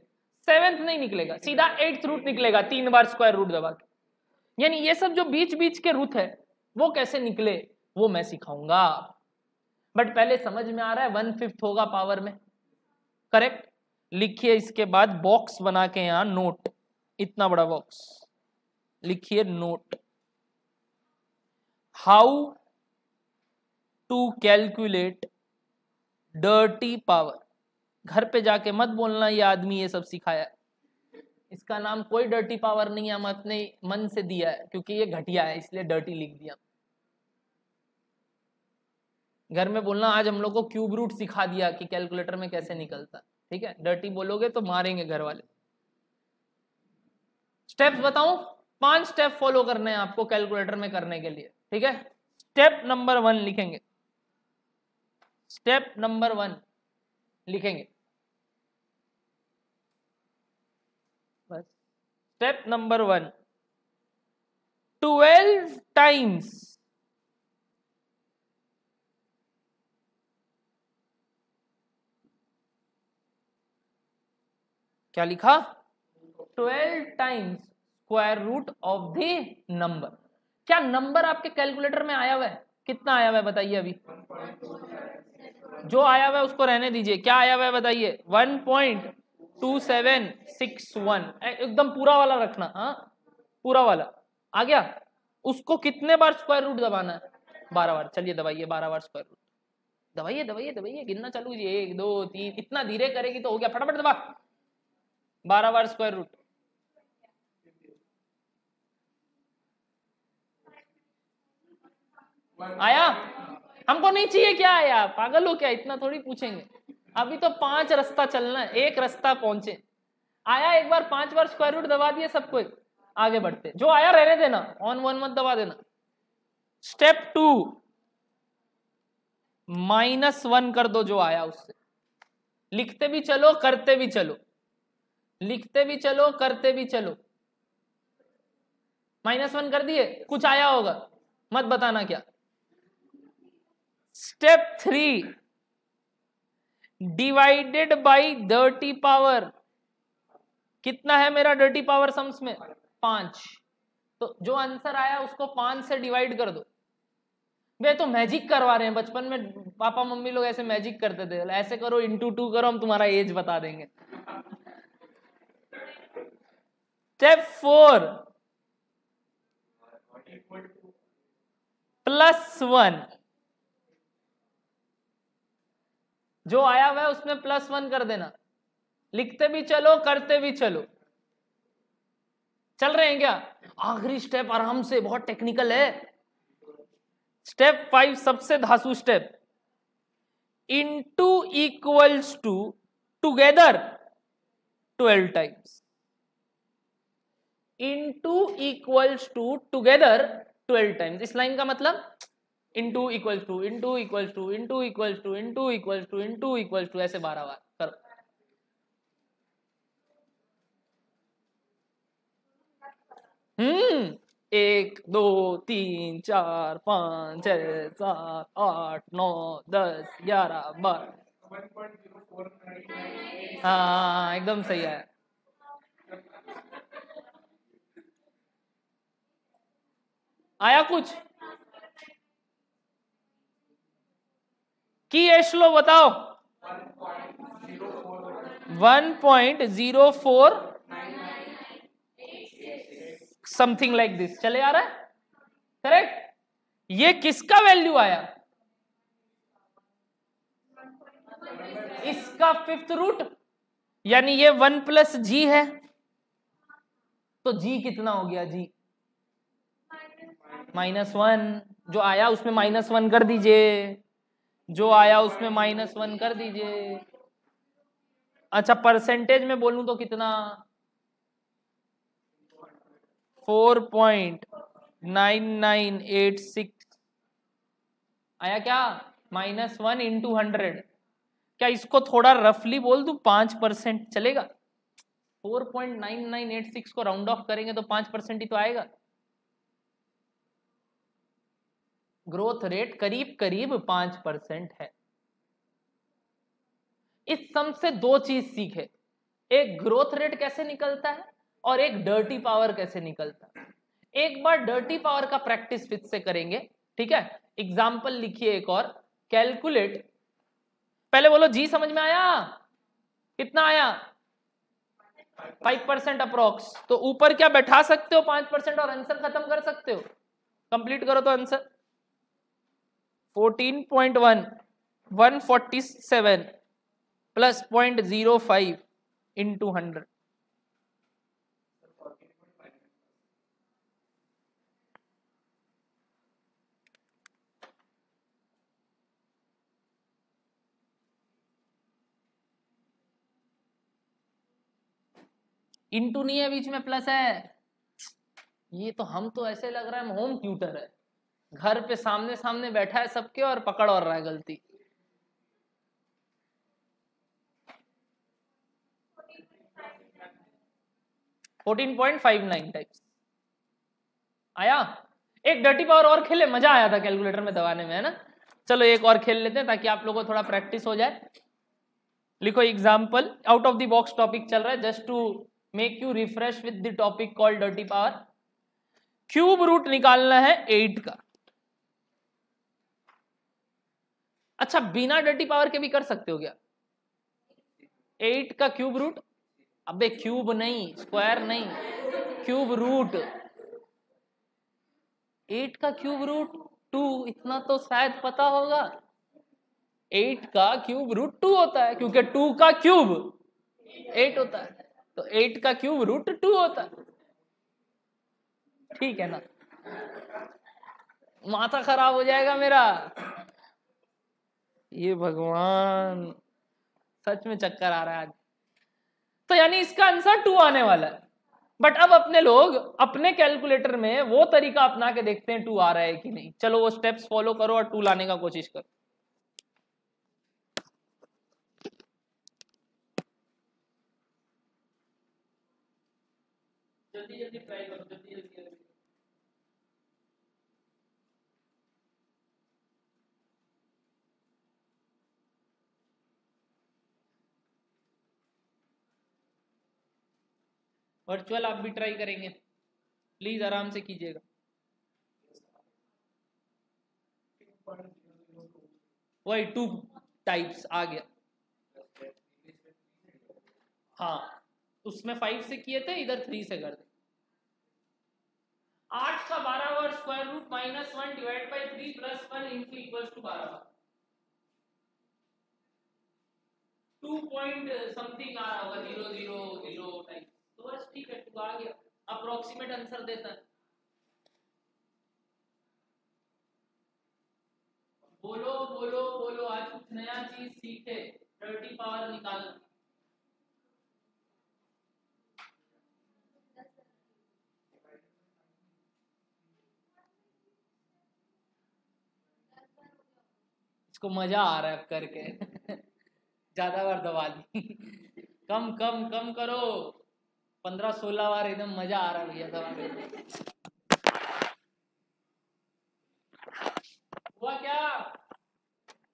Speaker 1: सेवेंथ नहीं निकलेगा, सीधा 8th रूट निकलेगा 3 बार स्क्वायर रूट दबा के। यानी ये सब जो बीच बीच के रूट है वो कैसे निकले वो मैं सिखाऊंगा। बट पहले समझ में आ रहा है 1/5 होगा पावर में, करेक्ट। लिखिए इसके बाद बॉक्स बना के यहां नोट, इतना बड़ा बॉक्स लिखिए note, how to calculate dirty power. घर पे जाके मत बोलना ये आदमी ये सब सिखाया, इसका नाम कोई डर्टी पावर नहीं है, हम अपने मन से दिया है, क्योंकि ये घटिया है इसलिए डर्टी लिख दिया। घर में बोलना आज हम लोग को क्यूब रूट सिखा दिया कि कैलकुलेटर में कैसे निकलता, ठीक है? डर्टी बोलोगे तो मारेंगे घर वाले। स्टेप्स बताऊं? 5 स्टेप फॉलो करने हैं आपको कैलकुलेटर में करने के लिए, ठीक है? स्टेप नंबर 1 लिखेंगे, स्टेप नंबर 1 लिखेंगे बस। स्टेप नंबर 1, 12 टाइम्स क्या लिखा? 12 times square root of the number. क्या नंबर आपके कैलकुलेटर में आया हुआ है? कितना आया हुआ है बताइए? अभी जो आया हुआ है उसको रहने दीजिए, क्या आया हुआ है बताइए? 1.2761, एकदम पूरा वाला रखना, हाँ पूरा वाला आ गया। उसको कितने बार स्क्वायर रूट दबाना है? 12 बार। चलिए दबाइए 12 बार स्क्वायर रूट, दबाइए दबाइए दबाइए, गिनना चालू कीजिए, 1 2 3, इतना धीरे करेगी तो हो गया, फटाफट दबा 12 बार स्क्वायर रूट। आया? हमको नहीं चाहिए क्या आया, पागल हो क्या? इतना थोड़ी पूछेंगे, अभी तो 5 रास्ता चलना है, एक रास्ता पहुंचे। आया? एक बार 5 बार स्क्वायर रूट दबा दिए सबको, आगे बढ़ते। जो आया रहने देना, ऑन वन मत दबा देना। स्टेप 2, -1 कर दो जो आया उससे। लिखते भी चलो करते भी चलो, लिखते भी चलो करते भी चलो। -1 कर दिए, कुछ आया होगा, मत बताना क्या। Step 3, divided by dirty power. कितना है मेरा डर्टी पावर सम्स में? 5। तो जो आंसर आया उसको 5 से डिवाइड कर दो। वे तो मैजिक करवा रहे हैं, बचपन में पापा मम्मी लोग ऐसे मैजिक करते थे, ऐसे करो इंटू 2 करो, हम तुम्हारा एज बता देंगे। स्टेप 4, +1। जो आया हुआ है उसमें +1 कर देना। लिखते भी चलो करते भी चलो। चल रहे हैं क्या? आखिरी स्टेप आराम से, बहुत टेक्निकल है। स्टेप 5 सबसे धांसू step, into equals to together 12 times. Into equals to together 12 times. इस लाइन का मतलब into equals to into equals to into equals to into equals to into equals to, ऐसे 12 बार करो। हम्म, 1 2 3 4 5 6 7 8 9 10 11 12। हाँ एकदम सही है। आया कुछ की एश लो बताओ। 1.04 समथिंग लाइक दिस चले आ रहा है, करेक्ट। ये किसका वैल्यू आया? इसका 5th रूट, यानी ये 1 प्लस जी है। तो जी कितना हो गया? जी -1। जो आया उसमें -1 कर दीजिए, जो आया उसमें -1 कर दीजिए। अच्छा परसेंटेज में बोलूं तो कितना? 4.9986 आया क्या? -1 इंटू 100। क्या इसको थोड़ा रफली बोल दूं? 5% चलेगा? 4.9986 को राउंड ऑफ करेंगे तो 5% ही तो आएगा। ग्रोथ रेट करीब करीब 5% है। इस सम से दो चीज सीखे, एक ग्रोथ रेट कैसे निकलता है और एक डर्टी पावर कैसे निकलता है। एक बार डर्टी पावर का प्रैक्टिस फिर से करेंगे, ठीक है। एग्जाम्पल लिखिए एक और, कैलकुलेट। पहले बोलो जी समझ में आया? कितना आया? 5% अप्रोक्स। तो ऊपर क्या बैठा सकते हो 5% और आंसर खत्म कर सकते हो। कंप्लीट करो तो आंसर 14.1 147 प्लस 0.05 इंटू 100। इंटू नहीं है, बीच में प्लस है। ये तो हम तो ऐसे लग रहा है होम ट्यूटर है, घर पे सामने सामने बैठा है सबके और पकड़ और रहा है गलती। (14.59 टाइप्स आया। एक डर्टी पावर और खेले, मजा आया था कैलकुलेटर में दबाने में, है ना। चलो एक और खेल लेते हैं ताकि आप लोगों को थोड़ा प्रैक्टिस हो जाए। लिखो example, out of the box topic चल रहा है, just to make you refresh with the topic called dirty power. Cube root निकालना है 8 का। अच्छा बिना डर्टी पावर के भी कर सकते हो क्या? 8 का क्यूब रूट, अबे क्यूब नहीं, स्क्वायर नहीं, क्यूब रूट। 8 का क्यूब रूट 2, इतना तो शायद पता होगा। 8 का क्यूब रूट 2 होता है, क्योंकि 2 का क्यूब 8 होता है, तो 8 का क्यूब रूट 2 होता है। ठीक है ना, माथा खराब हो जाएगा मेरा। ये भगवान, सच में चक्कर आ रहा है आज। तो यानी इसका आंसर 2 आने वाला है। बट अब अपने लोग अपने कैलकुलेटर में वो तरीका अपना के देखते हैं 2 आ रहा है कि नहीं। चलो वो स्टेप्स फॉलो करो और 2 लाने का कोशिश करो। जल्दी जल्दी ट्राई करो, जल्दी जल्दी। वर्चुअल आप भी ट्राई करेंगे, प्लीज आराम से कीजिएगा। वही 2 टाइप्स आ गया। हाँ उसमें 5 से किए थे, इधर 3 से कर दे। 8 का 12 बार square root -1 divide by 3 plus 1 into equals to 12 बार 2 पॉइंट समथिंग आ रहा होगा, 000 टाइप। तो बस ठीक है, 2 आ गया, अप्रोक्सीमेट आंसर देता है। बोलो बोलो बोलो, आज कुछ नया चीज सीखे, डर्टी पावर निकालना। इसको मजा आ रहा है अब करके ज्यादा बार दबा दी कम कम कम करो, 15-16 बार एकदम मजा आ रहा है भैया दबा के। हुआ क्या,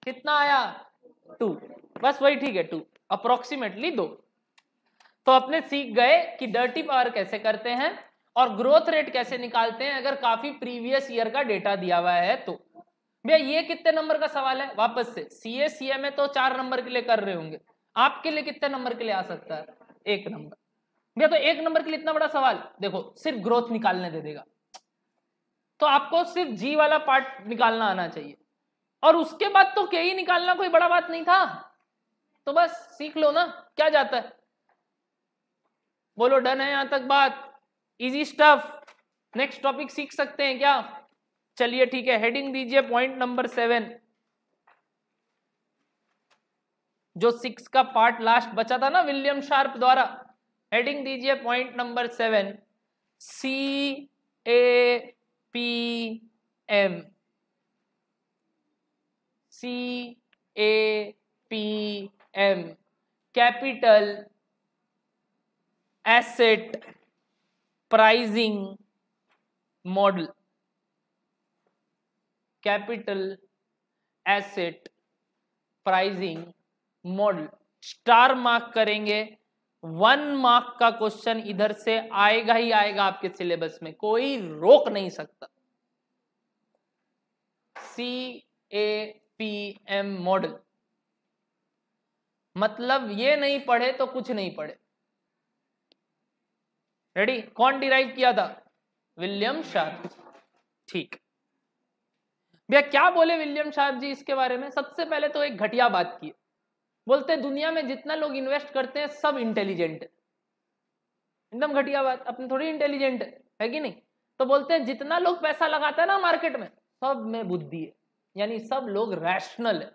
Speaker 1: कितना आया 2, बस वही ठीक है 2 अप्रोक्सीमेटली 2। तो अपने सीख गए कि डर्टी पावर कैसे करते हैं और ग्रोथ रेट कैसे निकालते हैं अगर काफी प्रीवियस ईयर का डेटा दिया हुआ है तो। भैया ये कितने नंबर का सवाल है, वापस से सीए सीए में तो 4 नंबर के लिए कर रहे होंगे, आपके लिए कितने नंबर के लिए आ सकता है, 1 नंबर। भैया तो 1 नंबर के लिए इतना बड़ा सवाल, देखो सिर्फ ग्रोथ निकालने दे देगा, तो आपको सिर्फ जी वाला पार्ट निकालना आना चाहिए और उसके बाद तो के ही निकालना कोई बड़ा बात नहीं था, तो बस सीख लो ना, क्या जाता है। बोलो डन है यहां तक बात, इजी स्टफ। नेक्स्ट टॉपिक सीख सकते हैं क्या, चलिए ठीक है, हेडिंग दीजिए पॉइंट नंबर 7, जो 6 का पार्ट लास्ट बचा था ना विलियम शार्प द्वारा, हेडिंग दीजिए point number 7, CAPM, CAPM, capital asset pricing model, capital asset pricing model. Star mark करेंगे, 1 मार्क का क्वेश्चन इधर से आएगा ही आएगा आपके सिलेबस में, कोई रोक नहीं सकता। CAPM मॉडल मतलब ये नहीं पढ़े तो कुछ नहीं पढ़े। रेडी, कौन डिराइव किया था, विलियम शार्प। ठीक भैया, क्या बोले विलियम शार्प जी इसके बारे में, सबसे पहले तो एक घटिया बात की, बोलते दुनिया में जितना लोग इन्वेस्ट करते हैं सब इंटेलिजेंट है, एकदम घटिया बात, अपने थोड़ी इंटेलिजेंट है कि नहीं। तो बोलते हैं जितना लोग पैसा लगाता है ना मार्केट में, सब में बुद्धि है, यानी सब लोग रैशनल है,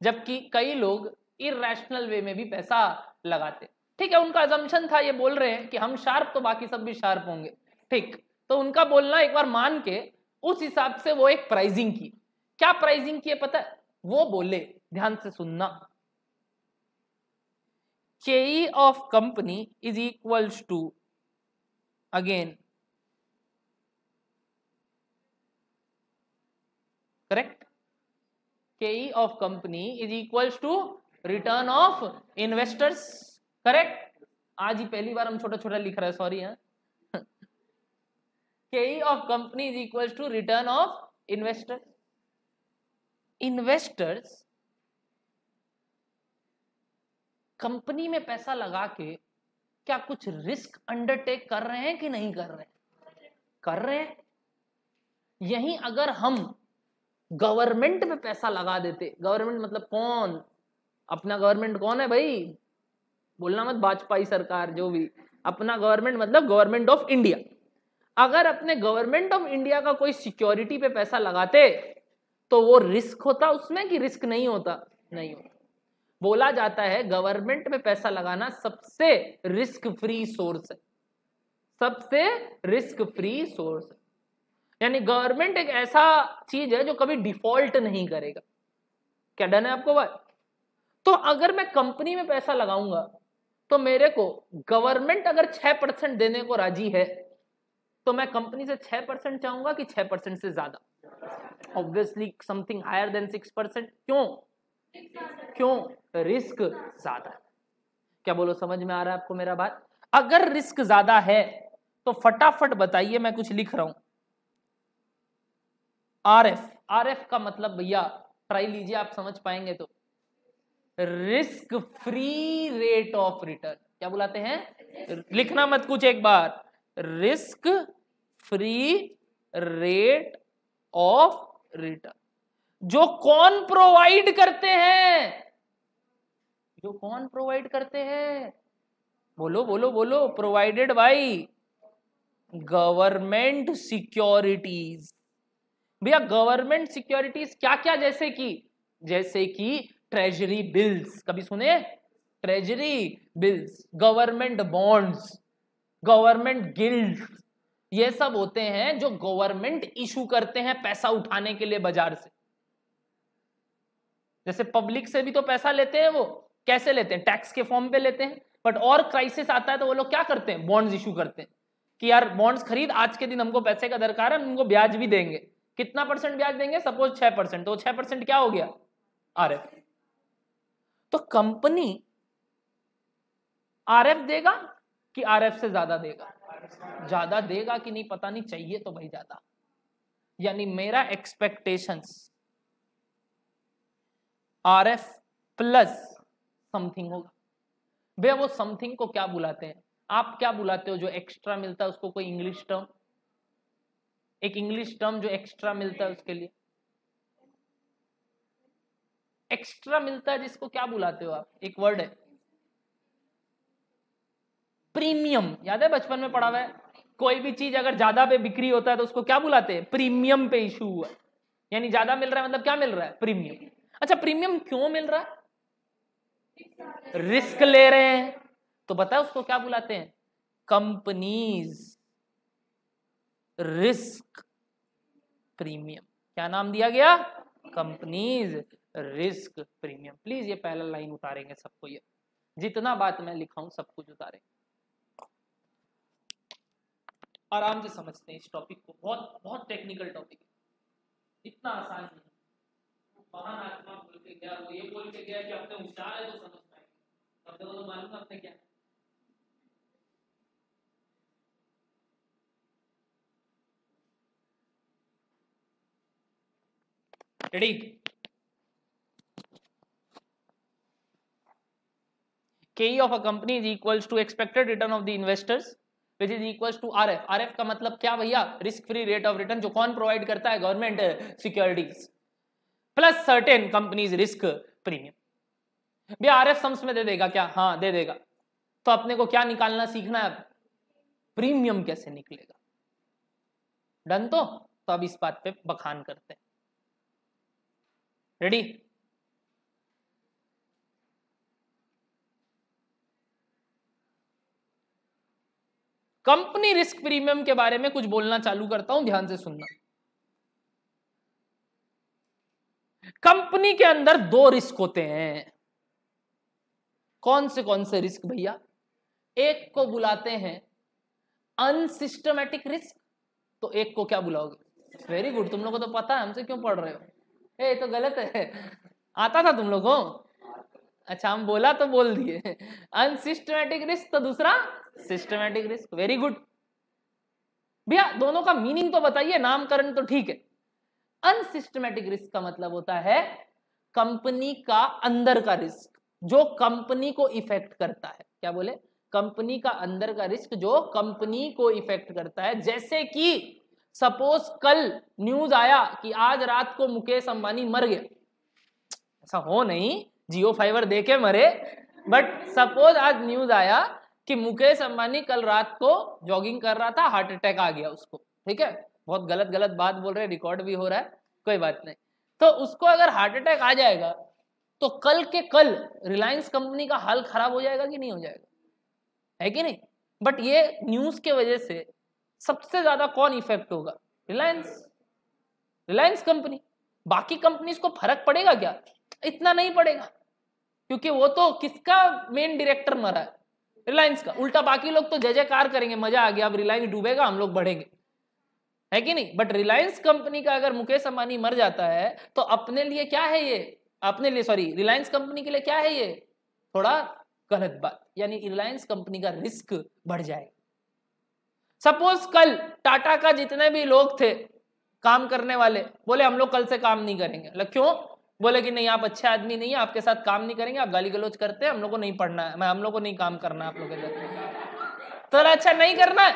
Speaker 1: जबकि कई लोग इरैशनल वे में भी पैसा लगाते। ठीक है, उनका अजम्पशन था, ये बोल रहे हैं कि हम शार्प तो बाकी सब भी शार्प होंगे, ठीक, तो उनका बोलना एक बार मान के उस हिसाब से वो एक प्राइसिंग की। क्या प्राइसिंग की है पता है, वो बोले, ध्यान से सुनना, KE of company is equals to, again correct, KE of company is equals to return of investors, correct। आज ही पहली बार हम छोटा छोटा लिख रहे हैं, सॉरी है। KE of company is equals to return of investors। Investors company में पैसा लगा के क्या कुछ रिस्क अंडरटेक कर रहे हैं कि नहीं कर रहे हैं, कर रहे हैं। यहीं अगर हम गवर्नमेंट में पैसा लगा देते, गवर्नमेंट मतलब कौन, अपना गवर्नमेंट कौन है भाई, बोलना मत वाजपेयी सरकार, जो भी, अपना गवर्नमेंट मतलब गवर्नमेंट ऑफ इंडिया। अगर अपने गवर्नमेंट ऑफ इंडिया का कोई सिक्योरिटी पे पैसा लगाते तो वो रिस्क होता उसमें कि रिस्क नहीं होता, नहीं होता। बोला जाता है गवर्नमेंट में पैसा लगाना सबसे रिस्क फ्री सोर्स है, सबसे रिस्क फ्री सोर्स है, यानी गवर्नमेंट एक ऐसा चीज है जो कभी डिफॉल्ट नहीं करेगा। क्या डन है आपको बात। तो अगर मैं कंपनी में पैसा लगाऊंगा तो मेरे को गवर्नमेंट अगर 6% देने को राजी है तो मैं कंपनी से 6% चाहूंगा कि 6% से ज्यादा, ऑब्वियसली समथिंग हायर देन 6%। क्यों, क्यों, रिस्क ज्यादा है। क्या बोलो, समझ में आ रहा है आपको मेरा बात। अगर रिस्क ज्यादा है तो फटाफट बताइए, मैं कुछ लिख रहा हूं, आरएफ, आरएफ का मतलब भैया ट्राई लीजिए, आप समझ पाएंगे तो, risk free rate of return. क्या बुलाते हैं, लिखना मत कुछ, एक बार, risk free rate of return. जो कौन प्रोवाइड करते हैं, जो कौन प्रोवाइड करते हैं, बोलो बोलो बोलो, प्रोवाइडेड बाय गवर्नमेंट सिक्योरिटीज। भैया गवर्नमेंट सिक्योरिटीज क्या क्या, जैसे कि ट्रेजरी बिल्स, कभी सुने, treasury bills, government bonds, government guilds, ये सब होते हैं जो गवर्नमेंट इशू करते हैं पैसा उठाने के लिए बाजार से। जैसे पब्लिक से भी तो पैसा लेते हैं, वो कैसे लेते हैं, टैक्स के फॉर्म पे लेते हैं। बट और क्राइसिस आता है तो वो लोग क्या करते हैं, बॉन्ड्स इशू करते हैं कि यार बॉन्ड्स खरीद, आज के दिन हमको पैसे का दरकार है, उनको ब्याज भी देंगे। कितना परसेंट ब्याज देंगे, सपोज 6%, तो 6% क्या हो गया, आरएफ। तो कंपनी आरएफ देगा कि आरएफ से ज्यादा देगा, ज्यादा देगा कि नहीं पता नहीं, चाहिए तो भाई ज्यादा। यानी मेरा एक्सपेक्टेशंस आरएफ प्लस समथिंग होगा। भैया वो समथिंग को क्या बुलाते हैं, आप क्या बुलाते हो जो एक्स्ट्रा मिलता है उसको, कोई इंग्लिश टर्म, एक इंग्लिश टर्म जो एक्स्ट्रा मिलता है उसके लिए, एक्स्ट्रा मिलता है जिसको क्या बुलाते हो आप, एक वर्ड है प्रीमियम। याद है बचपन में पढ़ा हुआ है, कोई भी चीज अगर ज्यादा पे बिक्री होता है तो उसको क्या बुलाते हैं, प्रीमियम पे इशू हुआ। यानी ज्यादा मिल रहा है मतलब क्या मिल रहा है, प्रीमियम। अच्छा प्रीमियम क्यों मिल रहा है, रिस्क ले रहे हैं, तो बताओ उसको क्या बुलाते हैं, कंपनीज रिस्क प्रीमियम। क्या नाम दिया गया, कंपनीज रिस्क प्रीमियम। प्लीज ये पहला लाइन उतारेंगे सबको, ये जितना बात मैं लिखा हूं सब कुछ उतारेंगे, आराम से समझते हैं इस टॉपिक को। बहुत बहुत टेक्निकल टॉपिक है, इतना आसान नहीं। महान आत्मा बोल के गया, वो ये बोल के गया कि अपने होशियार है तो समझ पाएंगे, अपने को तो मालूम है अपने क्या। Ready, KE of a company is equals to expected return of the investors which is equals to RF। RF का मतलब क्या भैया, risk free rate of return, जो कौन प्रोवाइड करता है, government securities, plus certain companies risk premium. भैया आरएफ सम्स में दे देगा क्या, हाँ दे देगा। तो अपने को क्या निकालना सीखना है, प्रीमियम कैसे निकलेगा। डन, तो अब इस बात पे बखान करते हैं। रेडी, कंपनी रिस्क प्रीमियम के बारे में कुछ बोलना चालू करता हूं, ध्यान से सुनना। कंपनी के अंदर दो रिस्क होते हैं, कौन से रिस्क भैया, एक को बुलाते हैं अनसिस्टमैटिक रिस्क, तो एक को क्या बुलाओगे, वेरी गुड, तुम लोगों को तो पता है, हमसे क्यों पढ़ रहे हो, ए तो गलत है, आता था तुम लोगों को, अच्छा हम बोला तो बोल दिए। अनसिस्टमैटिक रिस्क तो दूसरा सिस्टमैटिक रिस्क, वेरी गुड। भैया दोनों का मीनिंग तो बताइए, नामकरण तो ठीक है। अनसिस्टमैटिक रिस्क का मतलब होता है कंपनी का अंदर का रिस्क जो कंपनी को इफेक्ट करता है, क्या बोले, कंपनी का अंदर का रिस्क जो कंपनी को इफेक्ट करता है। जैसे कि सपोज कल न्यूज आया कि आज रात को मुकेश अंबानी मर गया, ऐसा हो नहीं जियो फाइबर दे के मरे, बट सपोज आज न्यूज आया कि मुकेश अंबानी कल रात को जॉगिंग कर रहा था, हार्ट अटैक आ गया उसको, ठीक है, बहुत गलत गलत बात बोल रहे हैं, रिकॉर्ड भी हो रहा है, कोई बात नहीं। तो उसको अगर हार्ट अटैक आ जाएगा तो कल के कल रिलायंस कंपनी का हाल खराब हो जाएगा कि नहीं हो जाएगा, है कि नहीं। बट ये न्यूज के वजह से सबसे ज्यादा कौन इफेक्ट होगा, रिलायंस कंपनी। बाकी कंपनीज को फर्क पड़ेगा क्या, इतना नहीं पड़ेगा, क्योंकि वो तो किसका मेन डायरेक्टर मरा है, रिलायंस का। उल्टा बाकी लोग तो जय जयकार करेंगे, मजा आ गया, अब रिलायंस डूबेगा हम लोग बढ़ेंगे, है कि नहीं। बट रिलायंस कंपनी का अगर मुकेश अंबानी मर जाता है तो अपने लिए क्या है ये, अपने लिए सॉरी रिलायंस कंपनी के लिए क्या है ये, थोड़ा गलत बात, यानी रिलायंस कंपनी का रिस्क बढ़ जाएगा। सपोज कल टाटा का जितने भी लोग थे काम करने वाले, बोले हम लोग कल से काम नहीं करेंगे, क्यों, बोले कि नहीं आप अच्छे आदमी नहीं है, आपके साथ काम नहीं करेंगे, आप गाली गलौज करते हैं, हम लोग को नहीं पढ़ना है, हम लोग को नहीं काम करना है आप लोग के साथ। तो अच्छा नहीं करना है,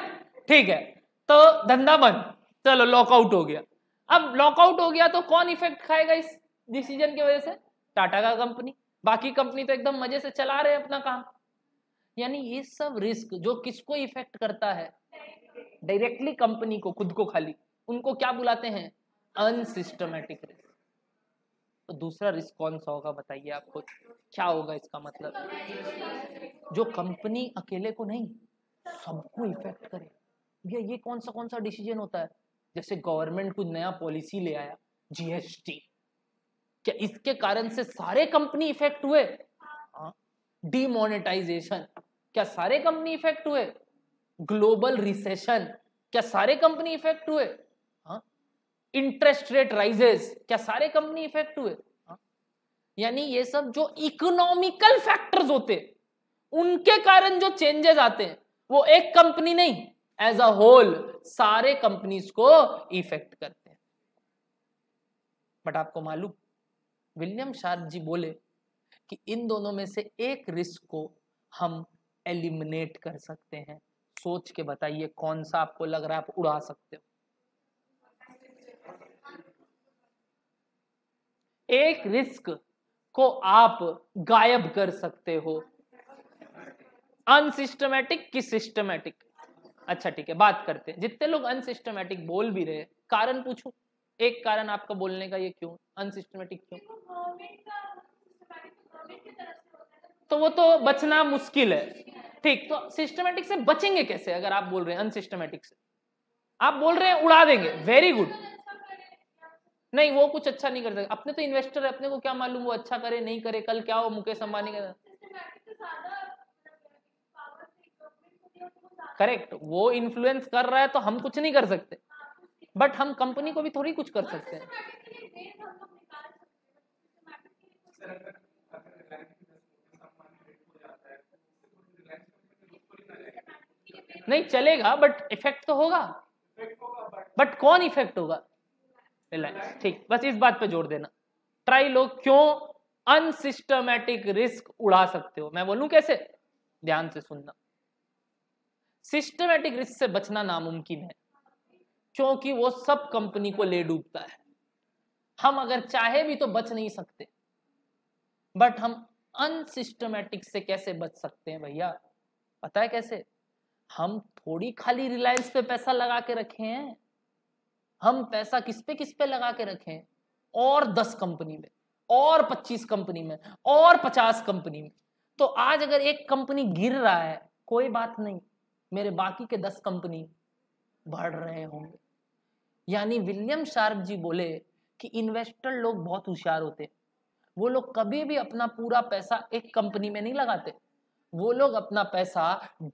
Speaker 1: ठीक है, तो धंधा बंद, चलो लॉकआउट हो गया। अब लॉकआउट हो गया तो कौन इफेक्ट खाएगा इस डिसीजन की वजह से, टाटा का कंपनी। बाकी कंपनी तो एकदम मजे से चला रहे हैं अपना काम। यानी ये सब रिस्क जो किसको इफेक्ट करता है, डायरेक्टली कंपनी को, खुद को खाली, उनको क्या बुलाते हैं, अनसिस्टमैटिक रिस्क। तो दूसरा रिस्क कौन सा होगा बताइए, आपको क्या होगा इसका मतलब, जो कंपनी अकेले को नहीं सबको इफेक्ट करे। भैया ये कौन सा डिसीजन होता है, जैसे गवर्नमेंट कुछ नया पॉलिसी ले आया, जीएसटी, क्या इसके कारण से सारे कंपनी इफेक्ट हुए? डीमोनेटाइजेशन, क्या सारे कंपनी इफेक्ट हुए? ग्लोबल रिसेशन, क्या सारे कंपनी इफेक्ट हुए? इंटरेस्ट रेट राइजेस, क्या सारे कंपनी इफेक्ट हुए? यानी ये सब जो इकोनॉमिकल फैक्टर्स होते उनके कारण जो चेंजेस आते हैं वो एक कंपनी नहीं, एज अ होल सारे कंपनीज को इफेक्ट करते हैं। बट आपको मालूम, विलियम शार्प जी बोले कि इन दोनों में से एक रिस्क को हम एलिमिनेट कर सकते हैं। सोच के बताइए कौन सा आपको लग रहा है आप उड़ा सकते हो? एक रिस्क को आप गायब कर सकते हो, अनसिस्टमैटिक की सिस्टमैटिक? अच्छा ठीक है, बात करते हैं। जितने लोग अनसिस्टमैटिक बोल भी रहे, कारण पूछूं? एक कारण आपका बोलने का, ये क्यों अनसिस्टमैटिक क्यों? तो वो तो बचना मुश्किल है। ठीक, तो सिस्टमैटिक से बचेंगे कैसे? अगर आप बोल रहे हैं अनसिस्टमैटिक से, आप बोल रहे हैं उड़ा देंगे, वेरी गुड। नहीं, वो कुछ अच्छा नहीं कर सकते, अपने तो इन्वेस्टर है, अपने को क्या मालूम वो अच्छा करे नहीं करे, कल क्या हो मुकेश अंबानी का। करेक्ट, वो इन्फ्लुएंस कर रहा है तो हम कुछ नहीं कर सकते, बट हम कंपनी को भी थोड़ी कुछ कर सकते हैं। नहीं चलेगा, बट इफेक्ट तो होगा। बट कौन इफेक्ट होगा? रिलायंस। ठीक, बस इस बात पे जोर देना। ट्राई लो क्यों अनसिस्टमैटिक रिस्क उड़ा सकते हो। मैं बोलूं कैसे, ध्यान से सुनना। सिस्टमैटिक रिस्क से बचना नामुमकिन है, क्योंकि वो सब कंपनी को ले डूबता है। हम अगर चाहे भी तो बच नहीं सकते, बट हम अनसिस्टमैटिक से कैसे बच सकते हैं भैया? पता है कैसे? हम थोड़ी खाली रिलायंस पे पैसा लगा के रखे हैं, हम पैसा किस पे लगा के रखे हैं? और 10 कंपनी में, और 25 कंपनी में, और 50 कंपनी में। तो आज अगर एक कंपनी गिर रहा है, कोई बात नहीं, मेरे बाकी के 10 कंपनी बढ़ रहे होंगे। यानी विलियम शार्प जी बोले कि इन्वेस्टर लोग बहुत होशियार होते हैं। वो लोग कभी भी अपना पूरा पैसा एक कंपनी में नहीं लगाते, वो लोग अपना पैसा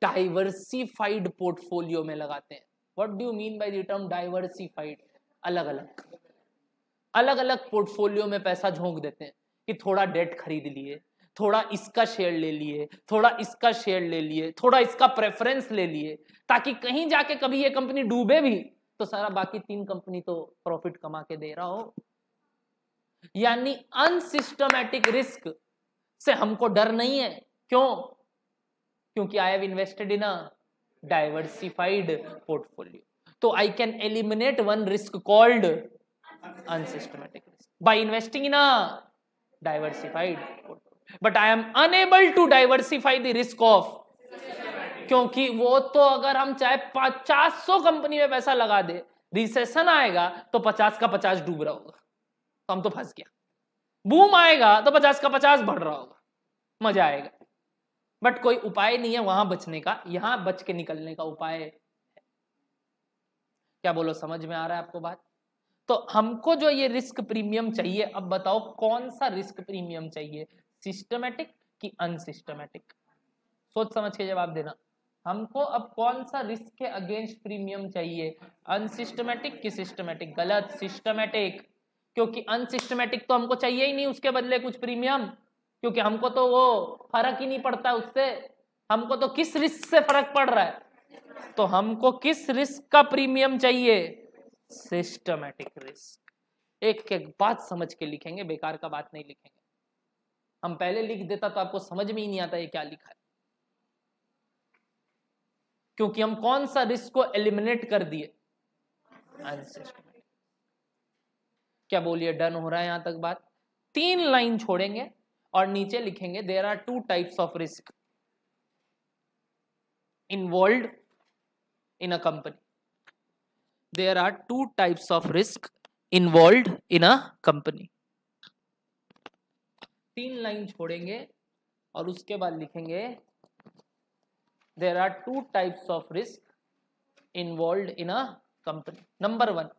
Speaker 1: डाइवर्सिफाइड पोर्टफोलियो में लगाते हैं। What do you mean by the term diversified? अलग अलग अलग अलग पोर्टफोलियो में पैसा झोंक देते हैं कि थोड़ा डेट खरीद लिए, थोड़ा इसका शेयर ले लिए, थोड़ा इसका शेयर ले लिए, थोड़ा इसका प्रेफरेंस ले लिए, ताकि कहीं जाके कभी ये कंपनी डूबे भी तो सारा बाकी 3 कंपनी तो प्रॉफिट कमा के दे रहा हो। यानी अनसिस्टमैटिक रिस्क से हमको डर नहीं है। क्यों? क्योंकि I have invested in a diversified portfolio. तो I can eliminate one risk called unsystematic risk by investing in a diversified portfolio. But I am unable to diversify the risk of, क्योंकि वो तो अगर हम चाहे 50 कंपनी में पैसा लगा दे, रिसेशन आएगा तो 50 का 50 डूब रहा होगा, तो हम तो फंस गया। बूम आएगा तो 50 का 50 बढ़ रहा होगा, मजा आएगा। बट कोई उपाय नहीं है वहां बचने का, यहां बच के निकलने का उपाय है। क्या बोलो, समझ में आ रहा है आपको बात? तो हमको जो ये रिस्क प्रीमियम चाहिए, अब बताओ कौन सा रिस्क प्रीमियम चाहिए, सिस्टमैटिक कि अनसिस्टमैटिक? सोच समझ के जवाब देना। हमको अब कौन सा रिस्क के अगेंस्ट प्रीमियम चाहिए, अनसिस्टमैटिक कि सिस्टमैटिक? गलत, सिस्टमैटिक। क्योंकि अनसिस्टमैटिक तो हमको चाहिए ही नहीं उसके बदले कुछ प्रीमियम, क्योंकि हमको तो वो फर्क ही नहीं पड़ता उससे। हमको तो किस रिस्क से फर्क पड़ रहा है? तो हमको किस रिस्क का प्रीमियम चाहिए? Systematic risk. एक एक बात समझ के लिखेंगे, बेकार का बात नहीं लिखेंगे। हम पहले लिख देता तो आपको समझ में ही नहीं आता ये क्या लिखा है, क्योंकि हम कौन सा रिस्क को एलिमिनेट कर दिए, अनसिस्टमैटिक। क्या बोलिए, डन हो रहा है यहां तक बात? 3 लाइन छोड़ेंगे और नीचे लिखेंगे there are 2 types of risk involved in a company. There are 2 types of risk involved in a company. 3 line छोड़ेंगे और उसके बाद लिखेंगे there are 2 types of risk involved in a company. Number 1,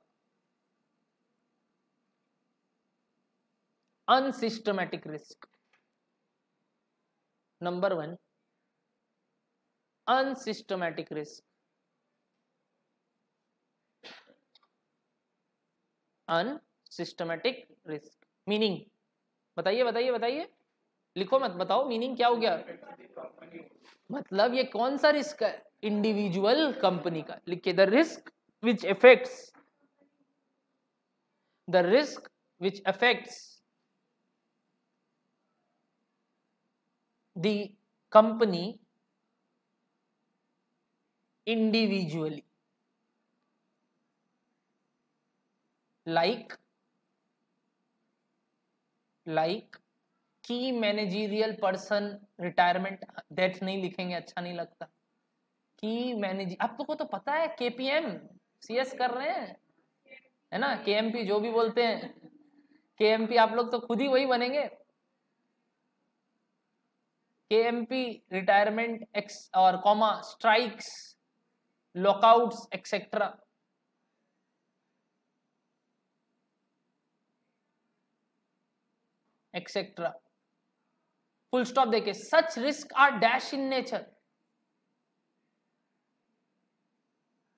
Speaker 1: unsystematic risk, number 1 unsystematic risk, unsystematic risk meaning बताइए बताइए बताइए, लिखो मत, बताओ मीनिंग क्या हो गया। मतलब ये कौन सा रिस्क है, इंडिविजुअल कंपनी का, लिखिए the risk which affects, the risk which affects the company individually, like की मैनेजरियल पर्सन रिटायरमेंट, डेथ नहीं लिखेंगे, अच्छा नहीं लगता। की मैनेज, आप लोगों को तो पता है केपीएम सीएस कर रहे हैं, है ना, केएमपी जो भी बोलते हैं, केएमपी आप लोग तो खुद ही वही बनेंगे, केएमपी रिटायरमेंट एक्स और comma strikes, lockouts etcetera. Etcetera, full stop देके, such risk are dash in nature,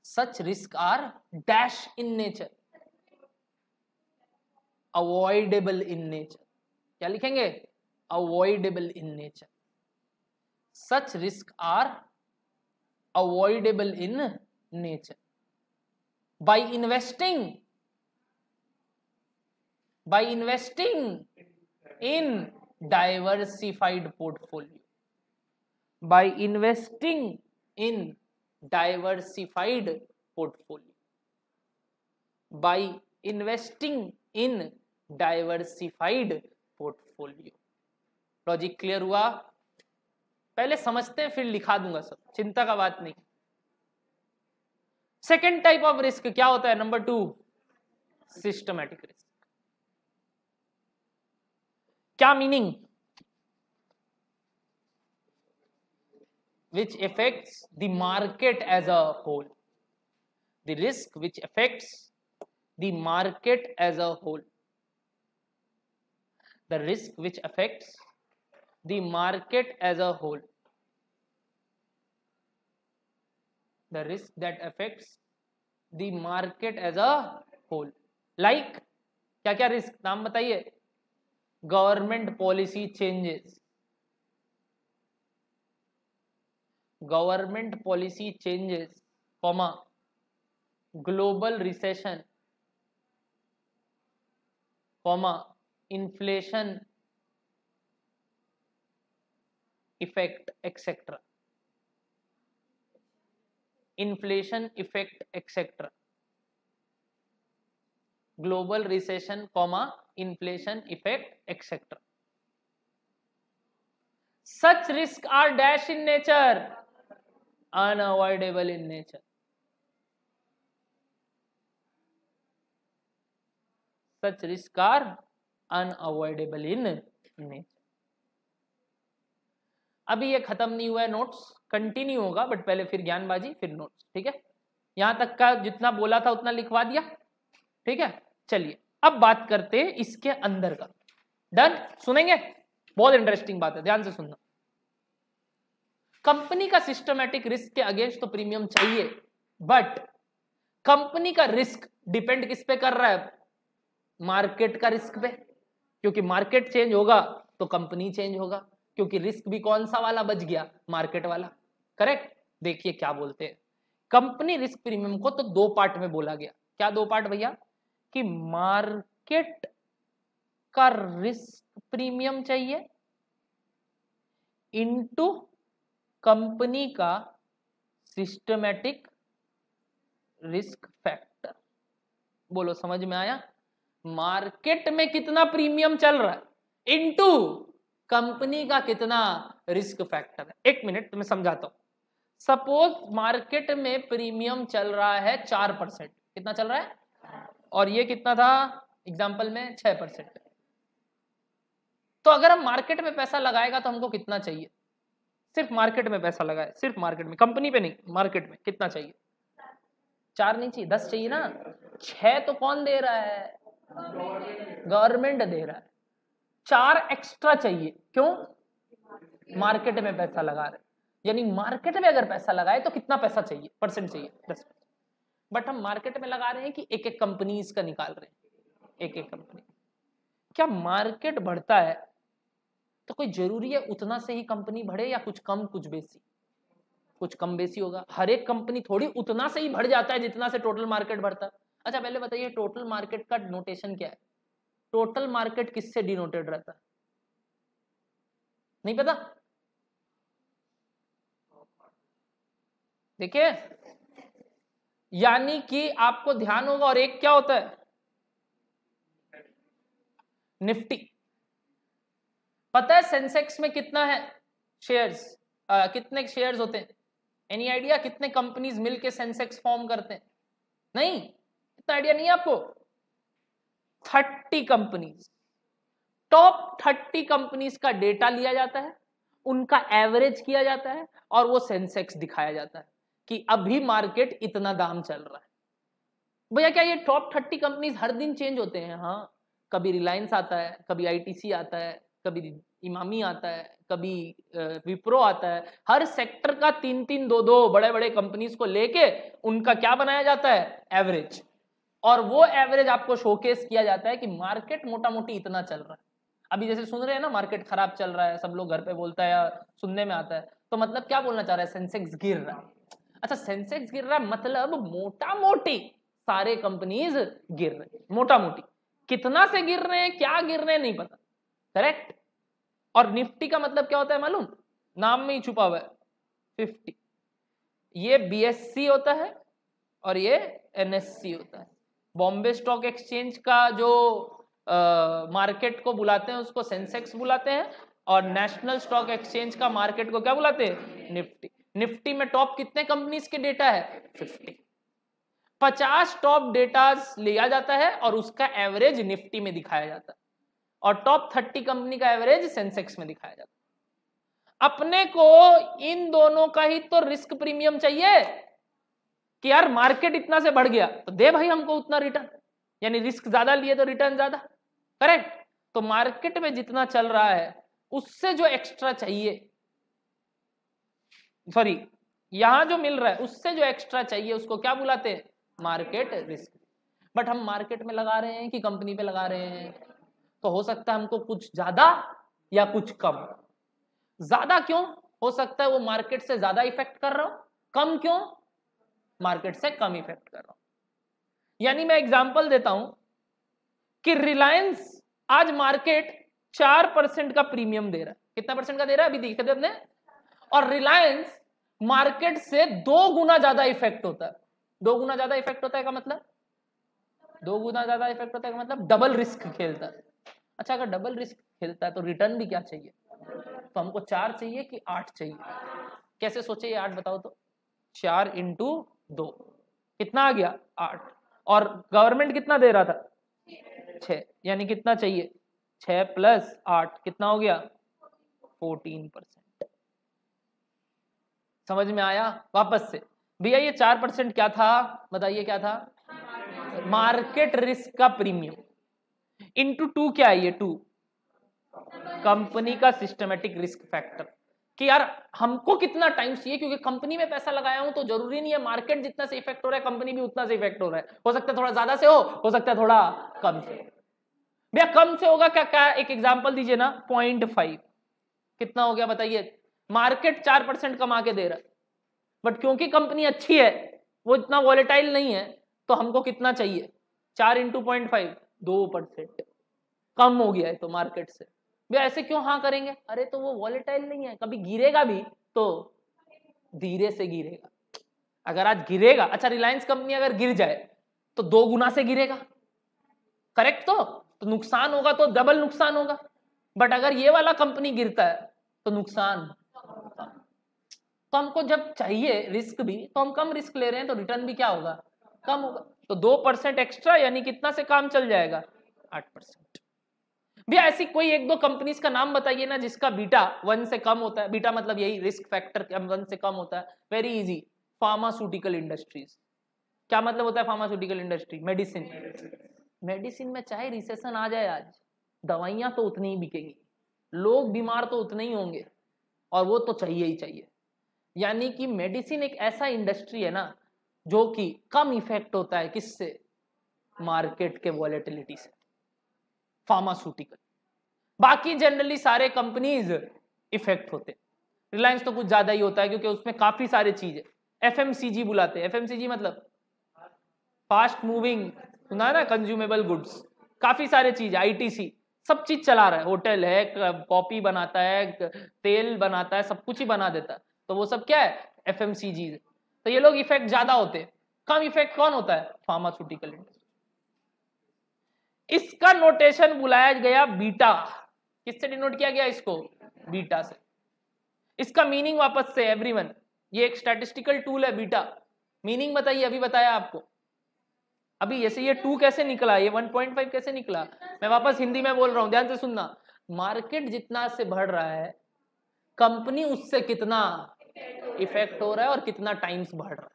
Speaker 1: such risk are dash in nature, avoidable in nature, क्या लिखेंगे, avoidable in nature, such risk are avoidable in nature, by investing in diversified portfolio, by investing in diversified portfolio, by investing in diversified portfolio। Logic clear हुआ, पहले समझते हैं फिर लिखा दूंगा सब, चिंता का बात नहीं। सेकेंड टाइप ऑफ रिस्क क्या होता है, नंबर 2 सिस्टमैटिक रिस्क। क्या meaning, which affects the market as a whole, the risk which affects the market as a whole, the risk which affects the market as a whole, the risk that affects the market as a whole, like क्या क्या रिस्क, नाम बताइए, government policy changes, government policy changes, comma global recession, comma inflation effect etcetera, inflation effect etcetera, global recession, comma inflation effect etcetera. Such risk are dash in nature, unavoidable in nature, such risk are unavoidable in nature. अभी ये खत्म नहीं हुआ है, नोट्स कंटिन्यू होगा, बट पहले फिर ज्ञानबाजी फिर नोट्स, ठीक है। यहां तक का जितना बोला था उतना लिखवा दिया, ठीक है। चलिए अब बात करते हैं इसके अंदर का, डन, सुनेंगे, बहुत इंटरेस्टिंग बात है, ध्यान से सुनना। कंपनी का सिस्टमैटिक रिस्क के अगेंस्ट तो प्रीमियम चाहिए, बट कंपनी का रिस्क डिपेंड किस पे कर रहा है, मार्केट का रिस्क पे, क्योंकि मार्केट चेंज होगा तो कंपनी चेंज होगा, क्योंकि रिस्क भी कौन सा वाला बच गया, मार्केट वाला, करेक्ट। देखिए क्या बोलते हैं, कंपनी रिस्क प्रीमियम को तो 2 पार्ट में बोला गया, क्या 2 पार्ट भैया, कि मार्केट का रिस्क प्रीमियम चाहिए इनटू कंपनी का सिस्टमैटिक रिस्क फैक्टर। बोलो समझ में आया, मार्केट में कितना प्रीमियम चल रहा है इनटू कंपनी का कितना रिस्क फैक्टर है। 1 मिनट मैं समझाता हूं। सपोज मार्केट में प्रीमियम चल रहा है 4%, कितना चल रहा है, और ये कितना था एग्जांपल में 6%। तो अगर हम मार्केट में पैसा लगाएगा तो हमको कितना चाहिए, सिर्फ मार्केट में पैसा लगाए, सिर्फ मार्केट में, कंपनी पे नहीं, मार्केट में कितना चाहिए, 4 नहीं चाहिए, 10 चाहिए ना। 6 तो कौन दे रहा है, गवर्नमेंट दे रहा है, 4 एक्स्ट्रा चाहिए, क्यों? मार्केट में पैसा लगा रहे, यानी मार्केट में अगर पैसा लगाए तो कितना पैसा चाहिए, परसेंट चाहिए 10%। बट हम मार्केट में लगा रहे हैं कि एक एक कंपनीज का निकाल रहे हैं, एक एक कंपनी। क्या मार्केट बढ़ता है तो कोई जरूरी है उतना से ही कंपनी बढ़े, या कुछ कम कुछ बेसी? कुछ कम बेसी होगा। हर एक कंपनी थोड़ी उतना से ही बढ़ जाता है जितना से टोटल मार्केट बढ़ता है। अच्छा पहले बताइए टोटल मार्केट का नोटेशन क्या है? टोटल मार्केट किससे डिनोटेड रहता है? नहीं पता? देखिए, यानी कि आपको ध्यान होगा। और एक क्या होता है? निफ्टी। पता है सेंसेक्स में कितना है शेयर्स? कितने शेयर्स होते हैं? Any idea? कितने कंपनीज मिलके सेंसेक्स फॉर्म करते हैं? नहीं, इतना आइडिया नहीं है आपको? 30 कंपनीज, टॉप 30 कंपनीज का डेटा लिया जाता है, उनका एवरेज किया जाता है और वो सेंसेक्स दिखाया जाता है कि अभी मार्केट इतना दाम चल रहा है। भैया क्या ये टॉप 30 कंपनीज हर दिन चेंज होते हैं? हाँ, कभी रिलायंस आता है, कभी आईटीसी आता है, कभी इमामी आता है, कभी विप्रो आता है। हर सेक्टर का 3-3, 2-2 बड़े बड़े कंपनीज को लेके उनका क्या बनाया जाता है? एवरेज। और वो एवरेज आपको शोकेस किया जाता है कि मार्केट मोटा मोटी इतना चल रहा है। अभी जैसे सुन रहे हैं ना, मार्केट खराब चल रहा है, सब लोग घर पे बोलता है या सुनने में आता है, तो मतलब क्या बोलना चाह रहा है? सेंसेक्स गिर रहा है। अच्छा, सेंसेक्स गिर रहा है मतलब मोटा मोटी सारे कंपनीज गिर रहे हैं, मोटा मोटी। कितना से गिर रहे हैं, क्या गिर रहे हैं, नहीं पता। करेक्ट। और निफ्टी का मतलब क्या होता है मालूम? नाम में ही छुपा हुआ है, 50। ये बीएससी होता है और ये एनएससी होता है। बॉम्बे स्टॉक एक्सचेंज का जो मार्केट को बुलाते हैं उसको सेंसेक्स बुलाते हैं, और नेशनल स्टॉक एक्सचेंज का मार्केट को क्या बुलाते हैं? निफ्टी। निफ्टी में टॉप कितने कंपनीज के डेटा है? 50। 50 टॉप डेटा लिया जाता है और उसका एवरेज निफ्टी में दिखाया जाता है, और टॉप 30 कंपनी का एवरेज सेंसेक्स में दिखाया जाता है। अपने को इन दोनों का ही तो रिस्क प्रीमियम चाहिए कि यार मार्केट इतना से बढ़ गया तो दे भाई हमको उतना रिटर्न, यानी रिस्क ज्यादा लिए तो रिटर्न ज्यादा। करेक्ट। तो मार्केट में जितना चल रहा है उससे जो एक्स्ट्रा चाहिए, सॉरी, यहां जो मिल रहा है उससे जो एक्स्ट्रा चाहिए उसको क्या बुलाते हैं? Market risk. बट हम मार्केट में लगा रहे हैं कि कंपनी पे लगा रहे हैं, तो हो सकता है हमको कुछ ज्यादा या कुछ कम। ज्यादा क्यों हो सकता है? वो मार्केट से ज्यादा इफेक्ट कर रहा हूं। कम क्यों? मार्केट से कम इफेक्ट कर रहा हूं। यानी मैं एग्जांपल देता हूं कि रिलायंस आज मार्केट 4% का प्रीमियम दे रहा है। कितना परसेंट का दे रहा है? अभी देखे थे अपने। और रिलायंस मार्केट से 2 गुना ज्यादा इफेक्ट होता है। 2 गुना ज्यादा इफेक्ट होता है का मतलब, 2 गुना ज्यादा इफेक्ट होता है का मतलब डबल रिस्क खेलता है। अच्छा, अगर डबल रिस्क खेलता है तो रिटर्न भी क्या चाहिए? तो हमको 4 चाहिए कि 8 चाहिए? कैसे सोचे ये 8 बताओ तो? 4 इंटू 2 कितना आ गया? 8। और गवर्नमेंट कितना दे रहा था? 6, यानी कितना चाहिए? 6 प्लस 8 कितना हो गया? 14%। समझ में आया? वापस से भैया ये 4% क्या था? बताइए क्या था? मार्केट रिस्क का प्रीमियम। इंटू 2 क्या है? ये 2 कंपनी का सिस्टमेटिक रिस्क फैक्टर, कि यार हमको कितना टाइम चाहिए, क्योंकि कंपनी में पैसा लगाया हूं तो जरूरी नहीं है मार्केट जितना से इफेक्ट हो रहा है कंपनी भी उतना से इफेक्ट हो रहा है। हो सकता है थोड़ा ज्यादा से हो सकता है थोड़ा कम से। भैया कम से होगा क्या? क्या एक एग्जांपल दीजिए ना। 0.5 कितना हो गया बताइए? मार्केट 4% कमा के दे रहा है, बट क्योंकि कंपनी अच्छी है, वो इतना वॉलेटाइल नहीं है, तो हमको कितना चाहिए? 4 इंटू 0.5, 2%। कम हो गया है तो मार्केट से। भैया ऐसे क्यों हाँ करेंगे? अरे तो वो वॉलेटाइल नहीं है, कभी गिरेगा भी तो धीरे से गिरेगा। अगर आज गिरेगा, अच्छा रिलायंस कंपनी अगर गिर जाए तो 2 गुना से गिरेगा। करेक्ट। तो नुकसान होगा तो डबल नुकसान होगा। बट अगर ये वाला कंपनी गिरता है तो नुकसान। तो हमको जब चाहिए रिस्क भी, तो हम कम रिस्क ले रहे हैं तो रिटर्न भी क्या होगा? कम होगा। तो 2% एक्स्ट्रा, यानी कितना से काम चल जाएगा? 8%। भैया ऐसी कोई 1-2 कंपनीज का नाम बताइए ना जिसका बीटा 1 से कम होता है। बीटा मतलब यही रिस्क फैक्टर 1 से कम होता है। Very easy, pharmaceutical industries. क्या मतलब होता है फार्मास्यूटिकल इंडस्ट्री? मेडिसिन। मेडिसिन में चाहे रिसेशन आ जाए आज, दवाइयां तो उतनी ही बिकेंगी, लोग बीमार तो उतने ही होंगे, और वो तो चाहिए ही चाहिए। यानी कि मेडिसिन एक ऐसा इंडस्ट्री है ना जो कि कम इफेक्ट होता है किससे, मार्केट के वॉलेटिलिटी से, फार्मास्यूटिकल। बाकी जनरली सारे कंपनीज इफेक्ट होते, रिलायंस तो कुछ ज्यादा ही होता है क्योंकि उसमें काफी सारे चीज है। एफएमसीजी बुलाते हैं, एफएमसीजी मतलब फास्ट मूविंग, सुना है ना, कंज्यूमेबल गुड्स, काफी सारे चीज, आईटीसी, सब चीज चला रहा है, होटल है, कॉफी बनाता है, तेल बनाता है, सब कुछ ही बना देता है, तो वो सब क्या है, एफएमसीजी। तो ये लोग इफेक्ट ज्यादा होते हैं, कम इफेक्ट कौन होता है, फार्मास्यूटिकल इंडस्ट्री। इसका नोटेशन बुलाया गया बीटा, किससे डिनोट किया गया इसको, बीटा से। इसका मीनिंग वापस से एवरीवन, ये एक स्टैटिस्टिकल टूल है बीटा, मीनिंग बताइए, अभी बताया आपको, अभी जैसे ये 2 कैसे निकला, ये 1.5 कैसे निकला, मैं वापस हिंदी में बोल रहा हूं, ध्यान से सुनना। मार्केट जितना से बढ़ रहा है, कंपनी उससे कितना इफेक्ट हो रहा है और कितना टाइम्स बढ़ रहा है।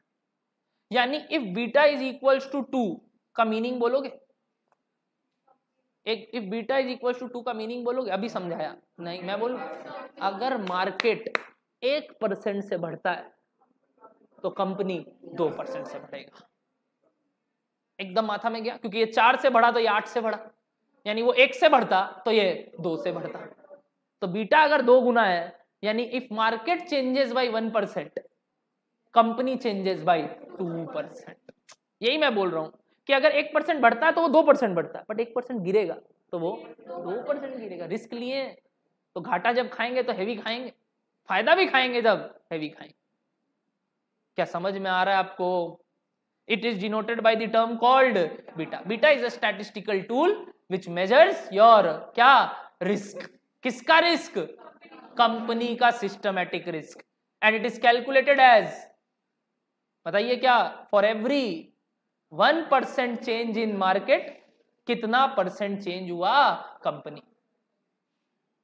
Speaker 1: यानी if beta is equals to 2 का मीनिंग बोलोगे, एक if beta is equals to 2 का मीनिंग बोलोगे, अभी समझाया नहीं, मैं बोलूं, अगर मार्केट 1% से बढ़ता है तो कंपनी 2% से बढ़ेगा। एकदम माथा में गया, क्योंकि ये 4 से बढ़ा तो ये 8 से बढ़ा, यानी वो 1 से बढ़ता तो ये 2 से बढ़ता। तो बीटा अगर 2 गुना है, यानी if market changes by 1%, company changes by 2%। यही मैं बोल रहा हूं कि अगर 1% बढ़ता है तो वो 2% बढ़ता है, बट 1% गिरेगा तो वो 2% गिरेगा। रिस्क लिए तो घाटा जब खाएंगे तो हैवी खाएंगे, फायदा भी खाएंगे जब हैवी खाएंगे। क्या समझ में आ रहा है आपको? It is denoted by the term called beta. Beta is a statistical tool which measures your क्या risk, किसका risk, कंपनी का systematic risk, and it is calculated as, बताइए क्या, for every 1% change in market कितना % चेंज हुआ कंपनी।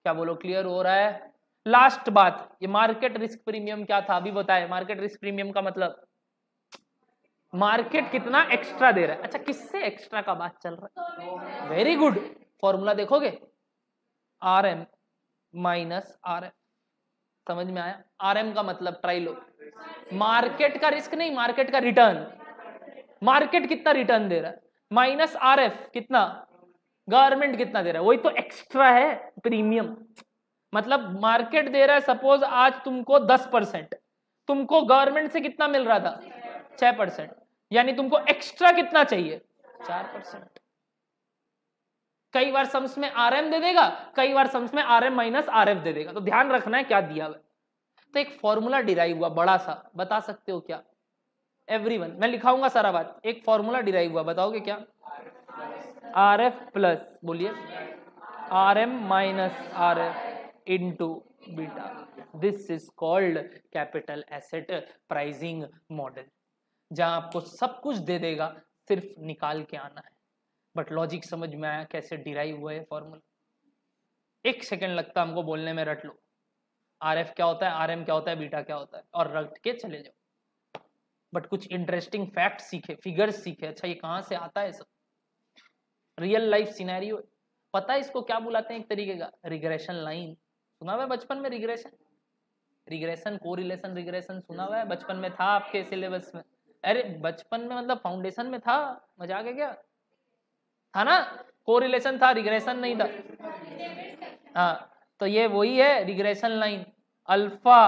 Speaker 1: क्या बोलो, क्लियर हो रहा है? लास्ट बात, ये मार्केट रिस्क प्रीमियम क्या था अभी बताए। मार्केट रिस्क प्रीमियम का मतलब मार्केट कितना एक्स्ट्रा दे रहा है। अच्छा, किससे एक्स्ट्रा का बात चल रहा है? वेरी गुड, फॉर्मूला देखोगे, R M minus R F, समझ में आया? आर एम का मतलब ट्राइलो, मार्केट का रिस्क नहीं, मार्केट का रिटर्न, मार्केट कितना रिटर्न दे रहा है, माइनस आर एफ कितना, गवर्नमेंट कितना दे रहा है, वही तो एक्स्ट्रा है प्रीमियम। मतलब मार्केट दे रहा है, सपोज आज तुमको 10%, तुमको गवर्नमेंट से कितना मिल रहा था, 6%, यानी तुमको एक्स्ट्रा कितना चाहिए, 4%। कई बार सम्स में आरएम दे देगा, कई बार सम्स में आरएम माइनस आरएफ दे देगा, तो ध्यान रखना है क्या दिया हुआ। तो एक फॉर्मूला डिराइव हुआ बड़ा सा, बता सकते हो क्या एवरीवन? मैं लिखाऊंगा सारा बात, एक फॉर्मूला डिराइव हुआ, बताओगे क्या? आरएफ प्लस, बोलिए, RM minus RF into beta, this is called capital asset pricing model, जहां आपको सब कुछ दे देगा, सिर्फ निकाल के आना है। बट लॉजिक समझ में आया कैसे डिराइव हुआ है फॉर्मूला? 1 सेकंड लगता है हमको बोलने में, रट लो आरएफ क्या होता है, आरएम क्या होता है, बीटा क्या होता है, और रट के चले जाओ। बट कुछ इंटरेस्टिंग फैक्ट सीखे, फिगर्स सीखे। अच्छा, ये कहां से आता है सब? Real life scenario. पता है इसको क्या बुलाते हैं? एक तरीके का रिग्रेशन लाइन। सुना हुआ है बचपन में रिग्रेशन, रिग्रेशन, कोरिलेशन, रिग्रेशन सुना हुआ है? बचपन में था आपके सिलेबस में? अरे बचपन में मतलब फाउंडेशन में था, मजाक है क्या? था ना, कोरिलेशन था, रिग्रेशन नहीं था। हाँ, तो ये वही है regression line, alpha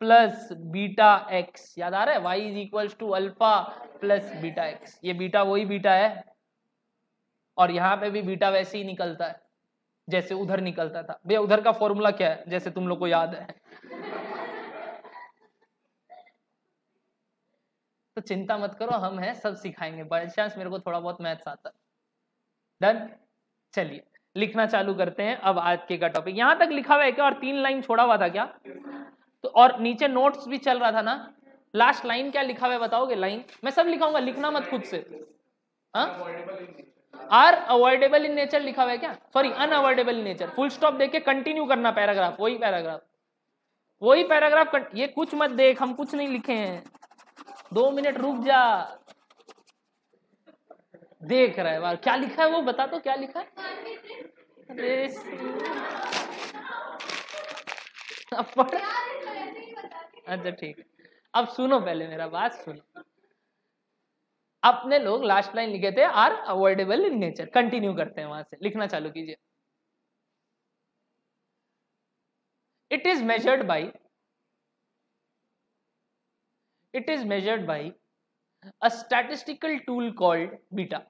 Speaker 1: plus beta X, याद आ रहा है? Y is equals to alpha plus beta X, ये बीटा वही बीटा है, और यहाँ पे भी बीटा वैसे ही निकलता है जैसे उधर निकलता था। भैया उधर का फॉर्मूला क्या है, जैसे तुम लोग को याद है? तो चिंता मत करो, हम हैं, सब सिखाएंगे, बाय चांस मेरे को थोड़ा बहुत मैथ्स आता है। डन, चलिए लिखना चालू करते हैं। अब आज के का टॉपिक यहां तक लिखा हुआ है क्या, और 3 लाइन छोड़ा हुआ था क्या? तो और नीचे नोट्स भी चल रहा था ना, लास्ट लाइन क्या लिखा हुआ है बताओगे? लाइन मैं सब लिखाऊंगा, लिखना मत खुद से। आर अवॉइडेबल इन नेचर लिखा हुआ है क्या? Sorry, unavoidable in nature, full stop देके कंटिन्यू करना पैराग्राफ, वही पैराग्राफ, वही पैराग्राफ। ये कुछ मत देख, हम कुछ नहीं लिखे हैं, 2 मिनट रुक जा, देख रहा है बार क्या लिखा है वो, बता दो क्या लिखा है। अब पढ़। अच्छा ठीक है, अब सुनो, पहले मेरा बात सुनो। अपने लोग लास्ट लाइन लिखे थे are avoidable in nature. Continue करते हैं, वहां से लिखना चालू कीजिए। It is measured by a statistical tool called beta.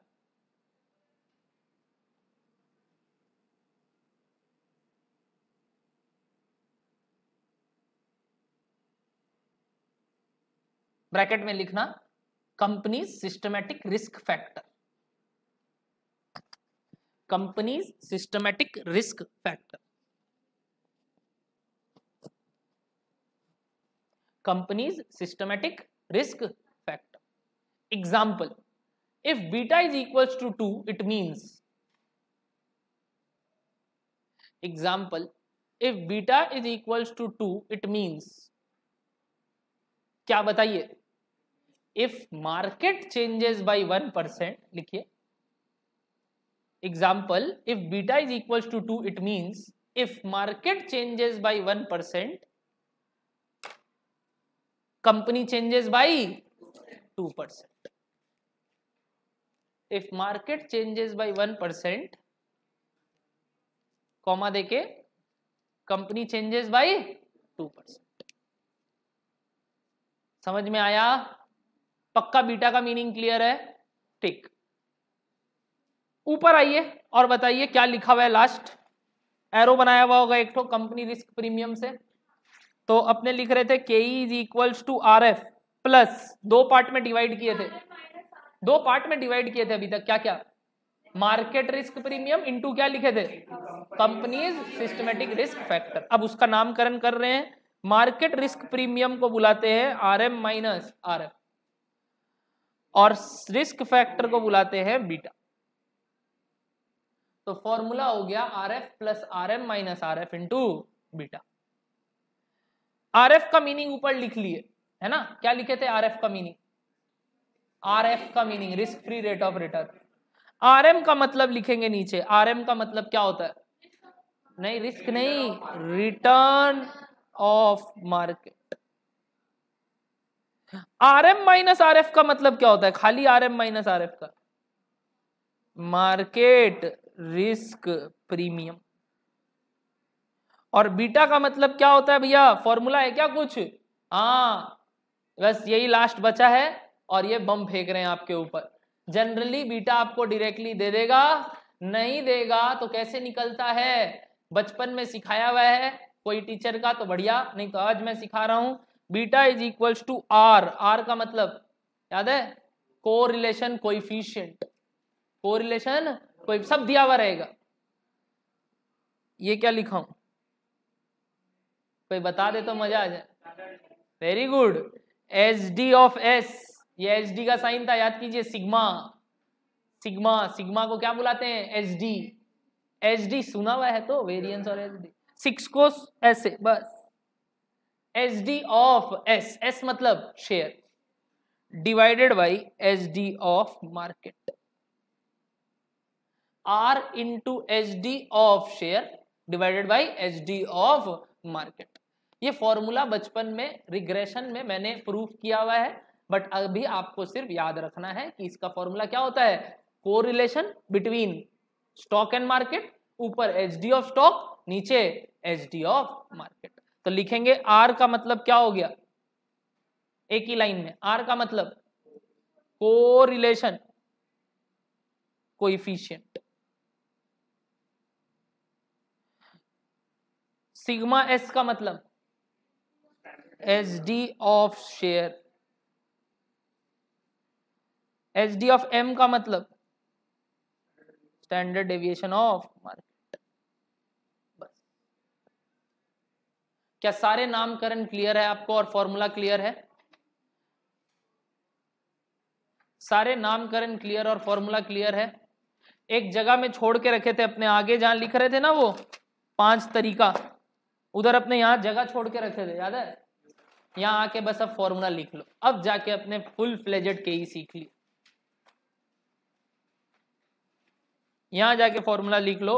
Speaker 1: Bracket में लिखना company's systematic risk factor. Company's systematic risk factor. Company's systematic risk factor. Example, if beta is equals to 2, it means, example, if beta is equals to 2, it means, क्या बताइए? if market changes by 1%, लिखिए। example, if beta is equals to 2, it means if market changes by 1%, company changes by 2%. if market changes by 1%, comma देके कंपनी चेंजेस बाय 2%। समझ में आया? पक्का बीटा का मीनिंग क्लियर है? ठीक, ऊपर आइए और बताइए क्या लिखा हुआ है। लास्ट एरो बनाया हुआ होगा एक तो कंपनी रिस्क प्रीमियम से। तो अपने लिख रहे थे K E is equals to R F plus, दो पार्ट में डिवाइड किए थे, अभी तक। क्या क्या? मार्केट रिस्क प्रीमियम इंटू क्या लिखे थे? Companies systematic risk factor. अब उसका नामकरण कर रहे हैं। मार्केट रिस्क प्रीमियम को बुलाते हैं R M minus R F, और रिस्क फैक्टर को बुलाते हैं बीटा। तो फॉर्मूला हो गया R F plus R M minus R F into beta. R F का मीनिंग ऊपर लिख लिए है ना? क्या लिखे थे आर एफ का मीनिंग? आर एफ का meaning risk free rate of return. R M का मतलब लिखेंगे नीचे। आर एम का मतलब क्या होता है? नहीं, रिस्क नहीं, return of market. R M minus R F का मतलब क्या होता है? खाली R M minus R F का, मार्केट रिस्क प्रीमियम। और बीटा का मतलब क्या होता है भैया? फॉर्मूला है क्या कुछ? हाँ, बस यही लास्ट बचा है और ये बम फेंक रहे हैं आपके ऊपर। जनरली बीटा आपको डायरेक्टली दे देगा, नहीं देगा तो कैसे निकलता है? बचपन में सिखाया हुआ है कोई टीचर का तो बढ़िया, नहीं तो आज मैं सिखा रहा हूं। Beta is equals to R. R का मतलब याद है? Correlation coefficient. कोरिलेशन कोई सब दिया हुआ रहेगा। ये क्या लिखा हूं? कोई बता दे तो मजा आ जाए। Very good. H D of S, ये एच डी का साइन था, याद कीजिए। सिग्मा, सिग्मा, सिग्मा को क्या बुलाते हैं? H D. एच डी सुना हुआ है तो, वेरिएंस और एच डी, सिक्स को ऐसे बस। H D of S, S मतलब share, divided by H D of market. R into H D of share divided by H D of market. ये फॉर्मूला बचपन में रिग्रेशन में मैंने प्रूफ किया हुआ है, बट अभी आपको सिर्फ याद रखना है कि इसका फॉर्मूला क्या होता है? Correlation between stock and market, ऊपर एच डी ऑफ स्टॉक, नीचे एच डी ऑफ मार्केट। तो लिखेंगे आर का मतलब क्या हो गया? एक ही लाइन में, आर का मतलब कोरिलेशन कोएफिशिएंट। सिग्मा एस का मतलब H D of share. H D of M का मतलब स्टैंडर्ड डेविएशन ऑफ मार्केट। बस। क्या सारे नामकरण क्लियर है आपको और फॉर्मूला क्लियर है? सारे नामकरण क्लियर और फॉर्मूला क्लियर है? एक जगह में छोड़ के रखे थे अपने आगे, जहां लिख रहे थे ना वो 5 तरीका, उधर अपने यहां जगह छोड़ के रखे थे, याद है? यहां आके बस अब फॉर्मूला लिख लो। अब जाके अपने फुल फ्लेजेड केई सीख ली। यहां जाके फॉर्मूला लिख लो।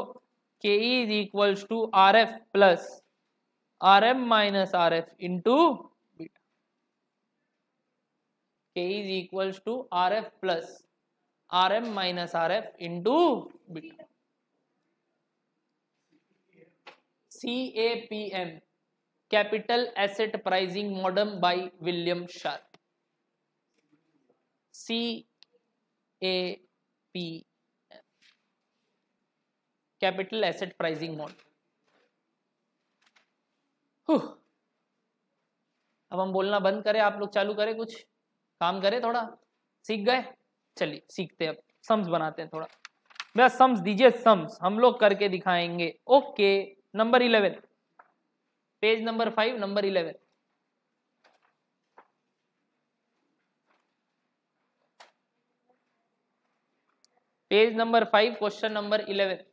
Speaker 1: K is equals to R F plus R M minus R F into beta. K is equals to R F plus R M minus R F into beta. CAPM, capital asset pricing model by William Sharpe. CAPM, capital asset pricing model. अब हम बोलना बंद करें, आप लोग चालू करें, कुछ काम करें, थोड़ा सीख गए। चलिए सीखते हैं, अब सम्स बनाते हैं थोड़ा। भैया सम्स दीजिए, सम्स हम लोग करके दिखाएंगे। Okay, number 11, page number 5, number 11। Page number 5, question number 11।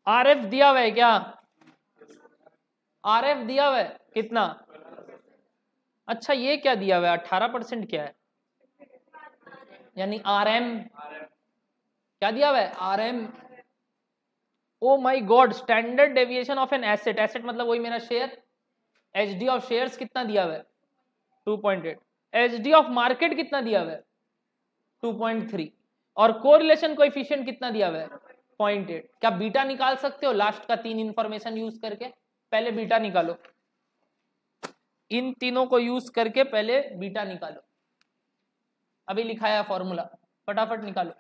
Speaker 1: RF दिया हुआ है क्या? आरएफ दिया हुआ है कितना? अच्छा, ये क्या दिया हुआ है? 18% क्या है? यानी आरएम क्या दिया हुआ है? RM. O my God, standard deviation of an asset, asset मतलब वही मेरा शेयर। एचडी ऑफ शेयर्स कितना दिया हुआ है? 2.8। एचडी ऑफ मार्केट कितना दिया हुआ है? 2.3। और कोरिलेशन कोएफिशिएंट कितना दिया हुआ है? 0.8। क्या बीटा निकाल सकते हो लास्ट का 3 इंफॉर्मेशन यूज करके? पहले बीटा निकालो, इन तीनों को यूज करके पहले बीटा निकालो। अभी लिखाया फॉर्मूला, फटाफट निकालो।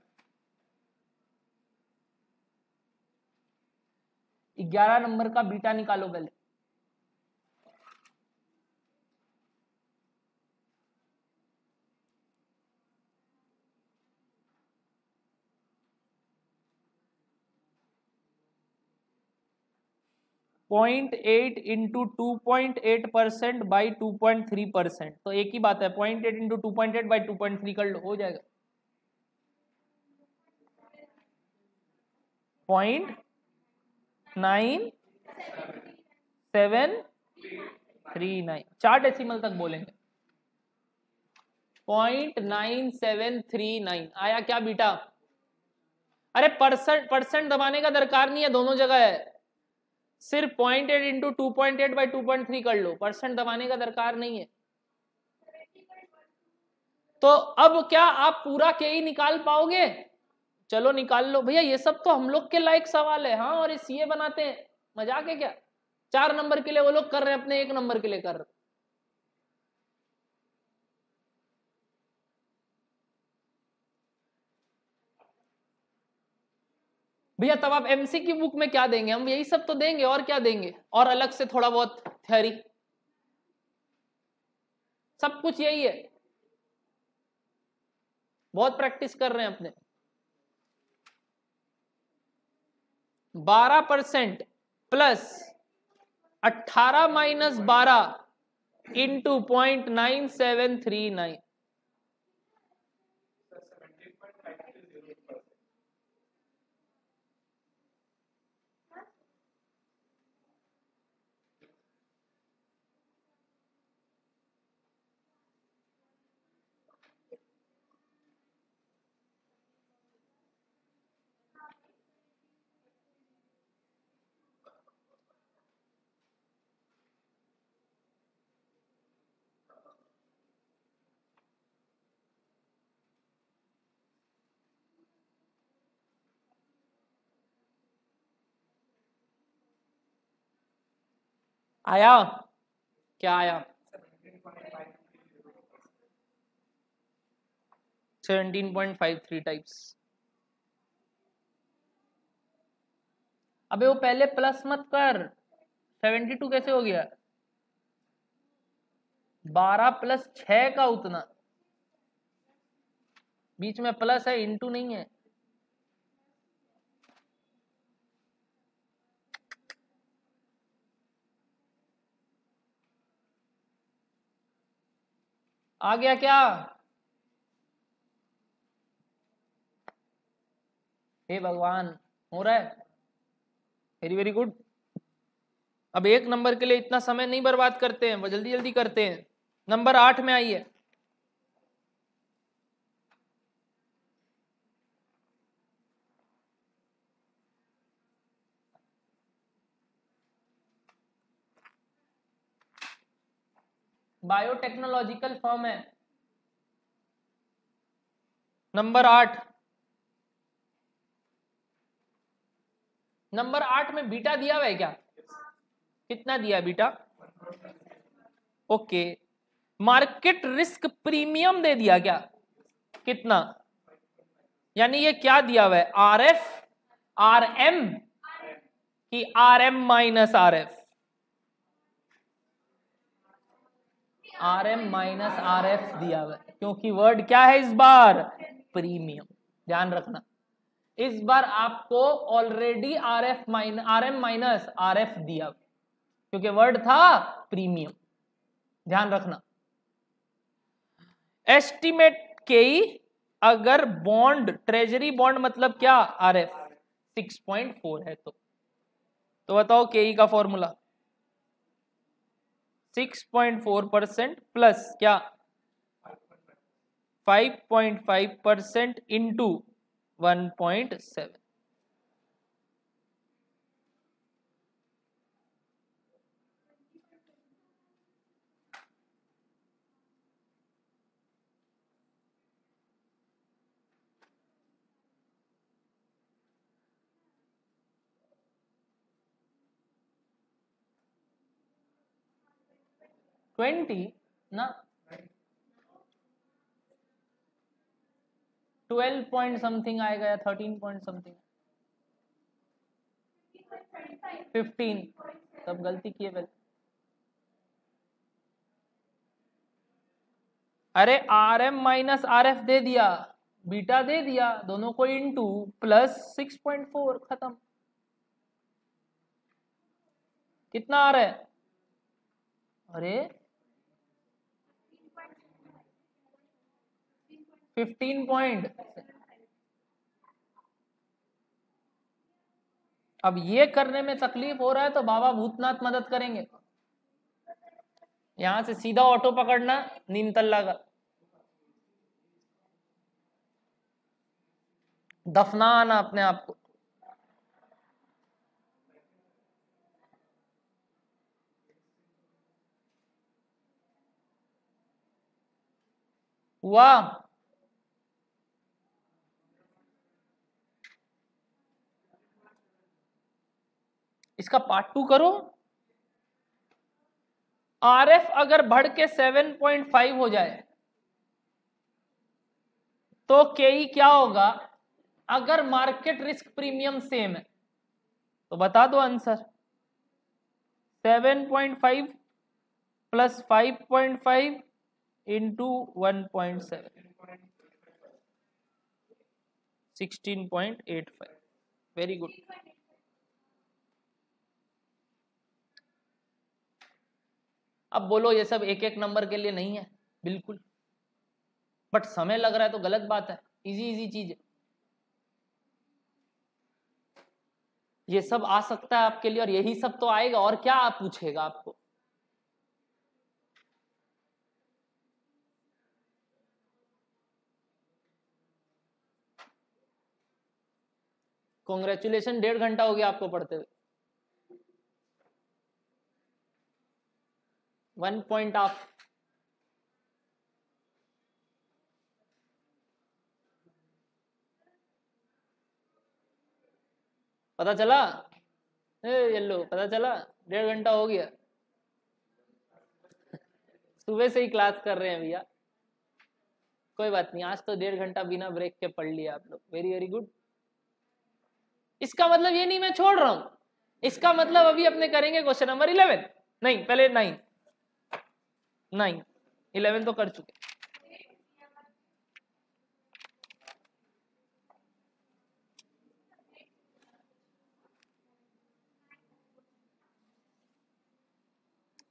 Speaker 1: 11 नंबर का बीटा निकालो पहले। पॉइंट 8 इंटू 2.8% बाई 2.3%, तो एक ही बात है, 0.8 इंटू 2.8 बाई 2.3 कर लो, हो जाएगा 0.9739। 4 डेसिमल तक बोलेंगे। 0.9739 आया क्या बीटा? अरे परसेंट दबाने का दरकार नहीं है, दोनों जगह है। सिर्फ 0.8 इंटू 2.8 बाई 2.3 कर लो, परसेंट दबाने का दरकार नहीं है। तो अब क्या आप पूरा के ही निकाल पाओगे? चलो निकाल लो भैया, ये सब तो हम लोग के लायक सवाल है। हाँ, और इस ये बनाते हैं, मजाक है क्या? 4 नंबर के लिए वो लोग कर रहे हैं, अपने 1 नंबर के लिए कर रहे। भैया तब आप एमसीक्यू बुक में क्या देंगे? हम यही सब तो देंगे, और क्या देंगे? और अलग से थोड़ा बहुत थ्योरी, सब कुछ यही है। बहुत प्रैक्टिस कर रहे हैं अपने। 12% प्लस 18 माइनस 12 इंटू 0.9739। आया क्या? आया 17.53 टाइप्स। अबे वो पहले प्लस मत कर, 72 कैसे हो गया? 12 प्लस 6 का उतना, बीच में प्लस है, इंटू नहीं है। आ गया क्या? हे भगवान, हो रहा है। Very very good. अब एक नंबर के लिए इतना समय नहीं बर्बाद करते हैं, वो जल्दी जल्दी करते हैं। नंबर 8 में आइए। बायोटेक्नोलॉजिकल फर्म है। नंबर 8। नंबर 8 में बीटा दिया हुआ है क्या? कितना दिया beta? Okay. Market risk premium दे दिया क्या? कितना? यानी ये क्या दिया हुआ है? आर एफ, आर एम कि R M minus R F? R M minus R F दिया हुआ है, क्योंकि वर्ड क्या है इस बार? प्रीमियम। ध्यान रखना, इस बार आपको already R M minus R F दिया, क्योंकि वर्ड था प्रीमियम। ध्यान रखना। एस्टिमेट के अगर बॉन्ड, ट्रेजरी बॉन्ड मतलब क्या? आर एफ 6.4 है तो बताओ के का फॉर्मूला 6.4% प्लस क्या 5.5% इंटू 1.7। ना 12 पॉइंट समथिंग आएगा या 13 पॉइंट समथिंग, 15। सब गलती किए पहले। अरे R M minus R F दे दिया, बीटा दे दिया, दोनों को इनटू प्लस 6.4, खत्म। कितना आ रहा है? अरे 15 पॉइंट। अब ये करने में तकलीफ हो रहा है तो बाबा भूतनाथ मदद करेंगे। यहां से सीधा ऑटो पकड़ना नीमतल्ला का, दफनाना अपने आप को। वाह, इसका पार्ट 2 करो। आर एफ अगर बढ़ के 7.5 हो जाए तो के क्या होगा? अगर मार्केट रिस्क प्रीमियम सेम है तो बता दो answer. 7.5 plus 5.5 into 1.7, 16.85। Very good. अब बोलो ये सब एक एक नंबर के लिए नहीं है, बिल्कुल, बट समय लग रहा है तो गलत बात है। इजी इजी चीज है, ये सब आ सकता है आपके लिए, और यही सब तो आएगा, और क्या आप पूछेगा आपको? कॉन्ग्रेचुलेशन, 1.5 घंटा हो गया आपको पढ़ते हुए। 1 पॉइंट ऑफ। पता चला? येलो पता चला? 1.5 घंटा हो गया। सुबह से ही क्लास कर रहे हैं भैया। कोई बात नहीं, आज तो 1.5 घंटा बिना ब्रेक के पढ़ लिया आप लोग। Very very good. इसका मतलब ये नहीं मैं छोड़ रहा हूं, इसका मतलब अभी अपने करेंगे क्वेश्चन नंबर 11। नहीं, पहले 9। 11 तो कर चुके।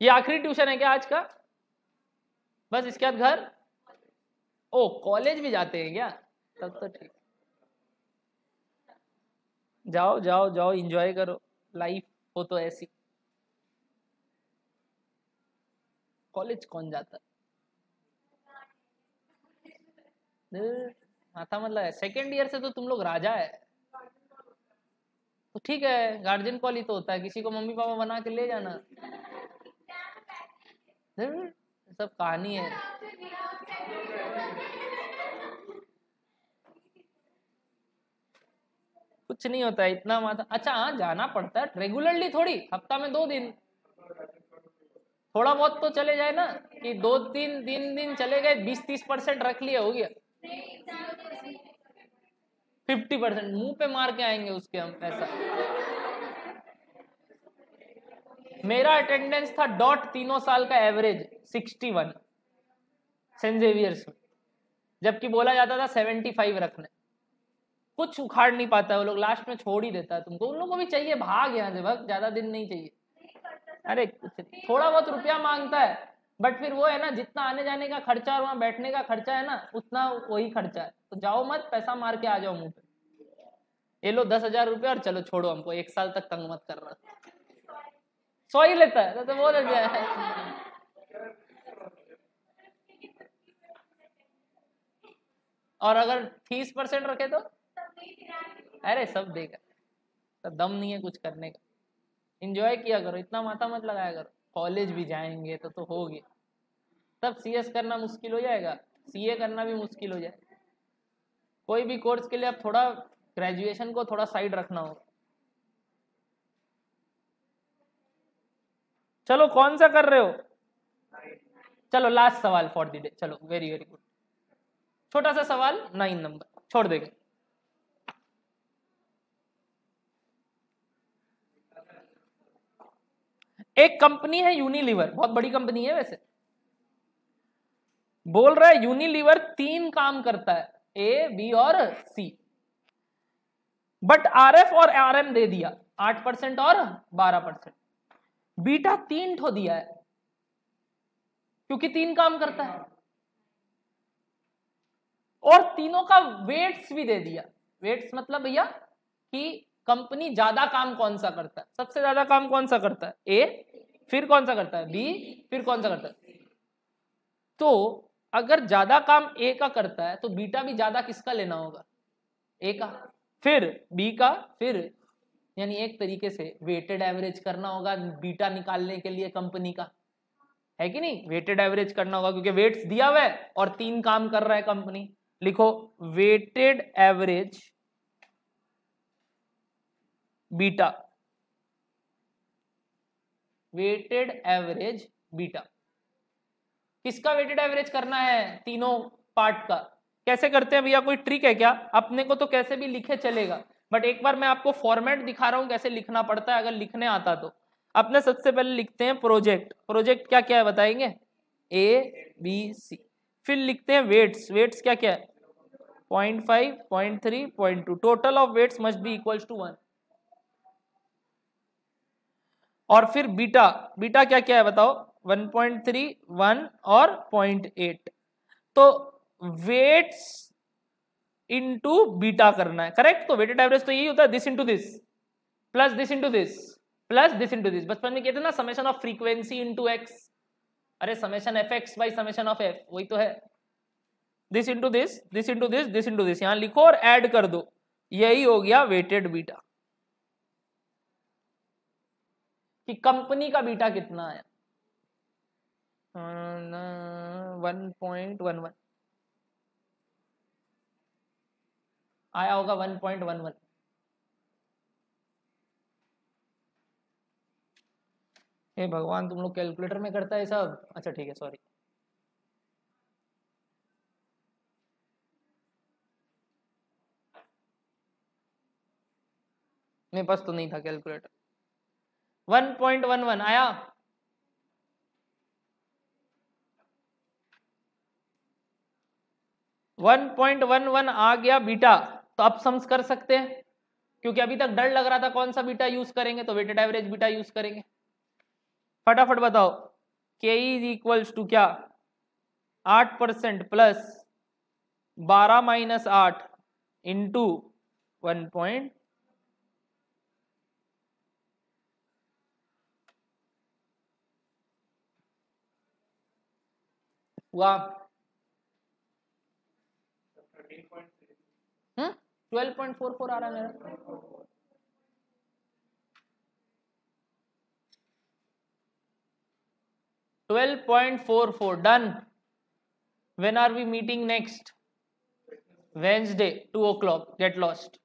Speaker 1: ये आखिरी ट्यूशन है क्या आज का? बस इसके बाद घर? ओ कॉलेज भी जाते हैं क्या? तब तो ठीक, जाओ जाओ जाओ, एंजॉय करो, लाइफ हो तो ऐसी। कॉलेज कौन जाता है? माथा मतलब है, सेकेंड ईयर से तो तुम लोग राजा है। तो ठीक है, गार्जियन कॉल ही तो होता है, किसी को मम्मी पापा बना के ले जाना। सब कहानी है। कुछ नहीं होता है इतना माथा। अच्छा हाँ, जाना पड़ता है रेगुलरली थोड़ी, हफ्ता में 2 दिन। थोड़ा बहुत तो चले जाए ना, कि 2 3 दिन चले गए, 20-30% रख लिया, हो गया। 50% मुंह पे मार के आएंगे उसके हम पैसा। मेरा अटेंडेंस था डॉट तीनों साल का एवरेज 61 सेंट जेवियर्स में, जबकि बोला जाता था 75 रखने। कुछ उखाड़ नहीं पाता है वो लोग, लास्ट में छोड़ ही देता है तुमको। उन लोगों को भी चाहिए भाग यहाँ से, भाग, ज्यादा दिन नहीं चाहिए। अरे कुछ थोड़ा बहुत रुपया मांगता है, बट फिर वो है ना, जितना आने जाने का खर्चा और वहाँ बैठने का खर्चा है ना, उतना वही खर्चा है। तो जाओ मत, पैसा मार के आ जाओ मुंह पे, ये लो 10,000 रुपया और चलो छोड़ो हमको, 1 साल तक तंग मत करना। 100 ही लेता है तो वो देते हैं। और अगर 30% रखे तो अरे सब देगा, तो दम नहीं है कुछ करने का। एंजॉय किया करो, इतना माथा मत लगाया करो। कॉलेज भी जाएंगे तो हो गया। तब सीएस करना मुश्किल हो जाएगा, सीए करना भी मुश्किल हो जाएगा। कोई भी कोर्स के लिए अब थोड़ा ग्रेजुएशन को थोड़ा साइड रखना होगा। चलो कौन सा कर रहे हो? चलो लास्ट सवाल फॉर द डे, चलो वेरी वेरी गुड। छोटा सा सवाल, 9 नंबर, छोड़ देंगे। एक कंपनी है यूनिलीवर, बहुत बड़ी कंपनी है वैसे। बोल रहा है यूनिलीवर 3 काम करता है, ए बी और सी, बट आरएफ और आरएम दे दिया 8% और 12%। बीटा 3 ठो दिया है, क्योंकि 3 काम करता है, और तीनों का वेट्स भी दे दिया। वेट्स मतलब भैया कि कंपनी ज्यादा काम कौन सा करता है, सबसे ज्यादा काम कौन सा करता है, ए, फिर कौन सा करता है बी, फिर कौन सा करता है। तो अगर ज्यादा काम ए का करता है तो बीटा भी ज्यादा किसका लेना होगा, ए का, फिर बी का, फिर, यानी एक तरीके से वेटेड एवरेज करना होगा बीटा निकालने के लिए कंपनी का, है कि नहीं। वेटेड एवरेज करना होगा क्योंकि वेट्स दिया हुआ है और 3 काम कर रहा है कंपनी। लिखो weighted average beta, weighted average beta. किसका वेटेड एवरेज करना है, तीनों पार्ट का। कैसे करते हैं भैया, कोई ट्रिक है क्या? अपने को तो कैसे भी लिखे चलेगा, बट एक बार मैं आपको फॉर्मेट दिखा रहा हूं कैसे लिखना पड़ता है, अगर लिखने आता तो। अपने सबसे पहले लिखते हैं प्रोजेक्ट। प्रोजेक्ट क्या क्या है बताएंगे, ए बी सी। फिर लिखते हैं वेट्स। वेट्स क्या क्या है, 0.5, 0.3, 0.2। Total of weights must be equals to 1। और फिर बीटा, बीटा क्या क्या है बताओ, 1.3, 1 और 0.8। तो वेट्स इनटू बीटा करना है, करेक्ट। तो वेटेड एवरेज तो यही होता है, this into this plus this into this plus this into this. बचपन में कहते ना summation of frequency into X, अरे summation F X by summation of F, वही तो है। This into this, this into this, this into this, यहां लिखो और ऐड कर दो, यही हो गया वेटेड बीटा। कि कंपनी का बीटा कितना आया, 1.11 आया होगा, 1.11। हे भगवान, तुम लोग कैलकुलेटर में करता है सब, अच्छा ठीक है सॉरी। मेरे पास तो नहीं था कैलकुलेटर। 1.11 आया। वन 1.11 आ गया बीटा। तो अब सम्स कर सकते हैं, क्योंकि अभी तक डर लग रहा था कौन सा बीटा यूज करेंगे, तो वेटेड एवरेज बीटा यूज करेंगे। फटाफट बताओ, के इज इक्वल्स टू क्या, 8% प्लस 12 माइनस 8 इंटू 1 हुआ 12.44 आ रहा है मेरा। 12.44 done. When are we meeting next? Wednesday 2 o'clock. Get lost.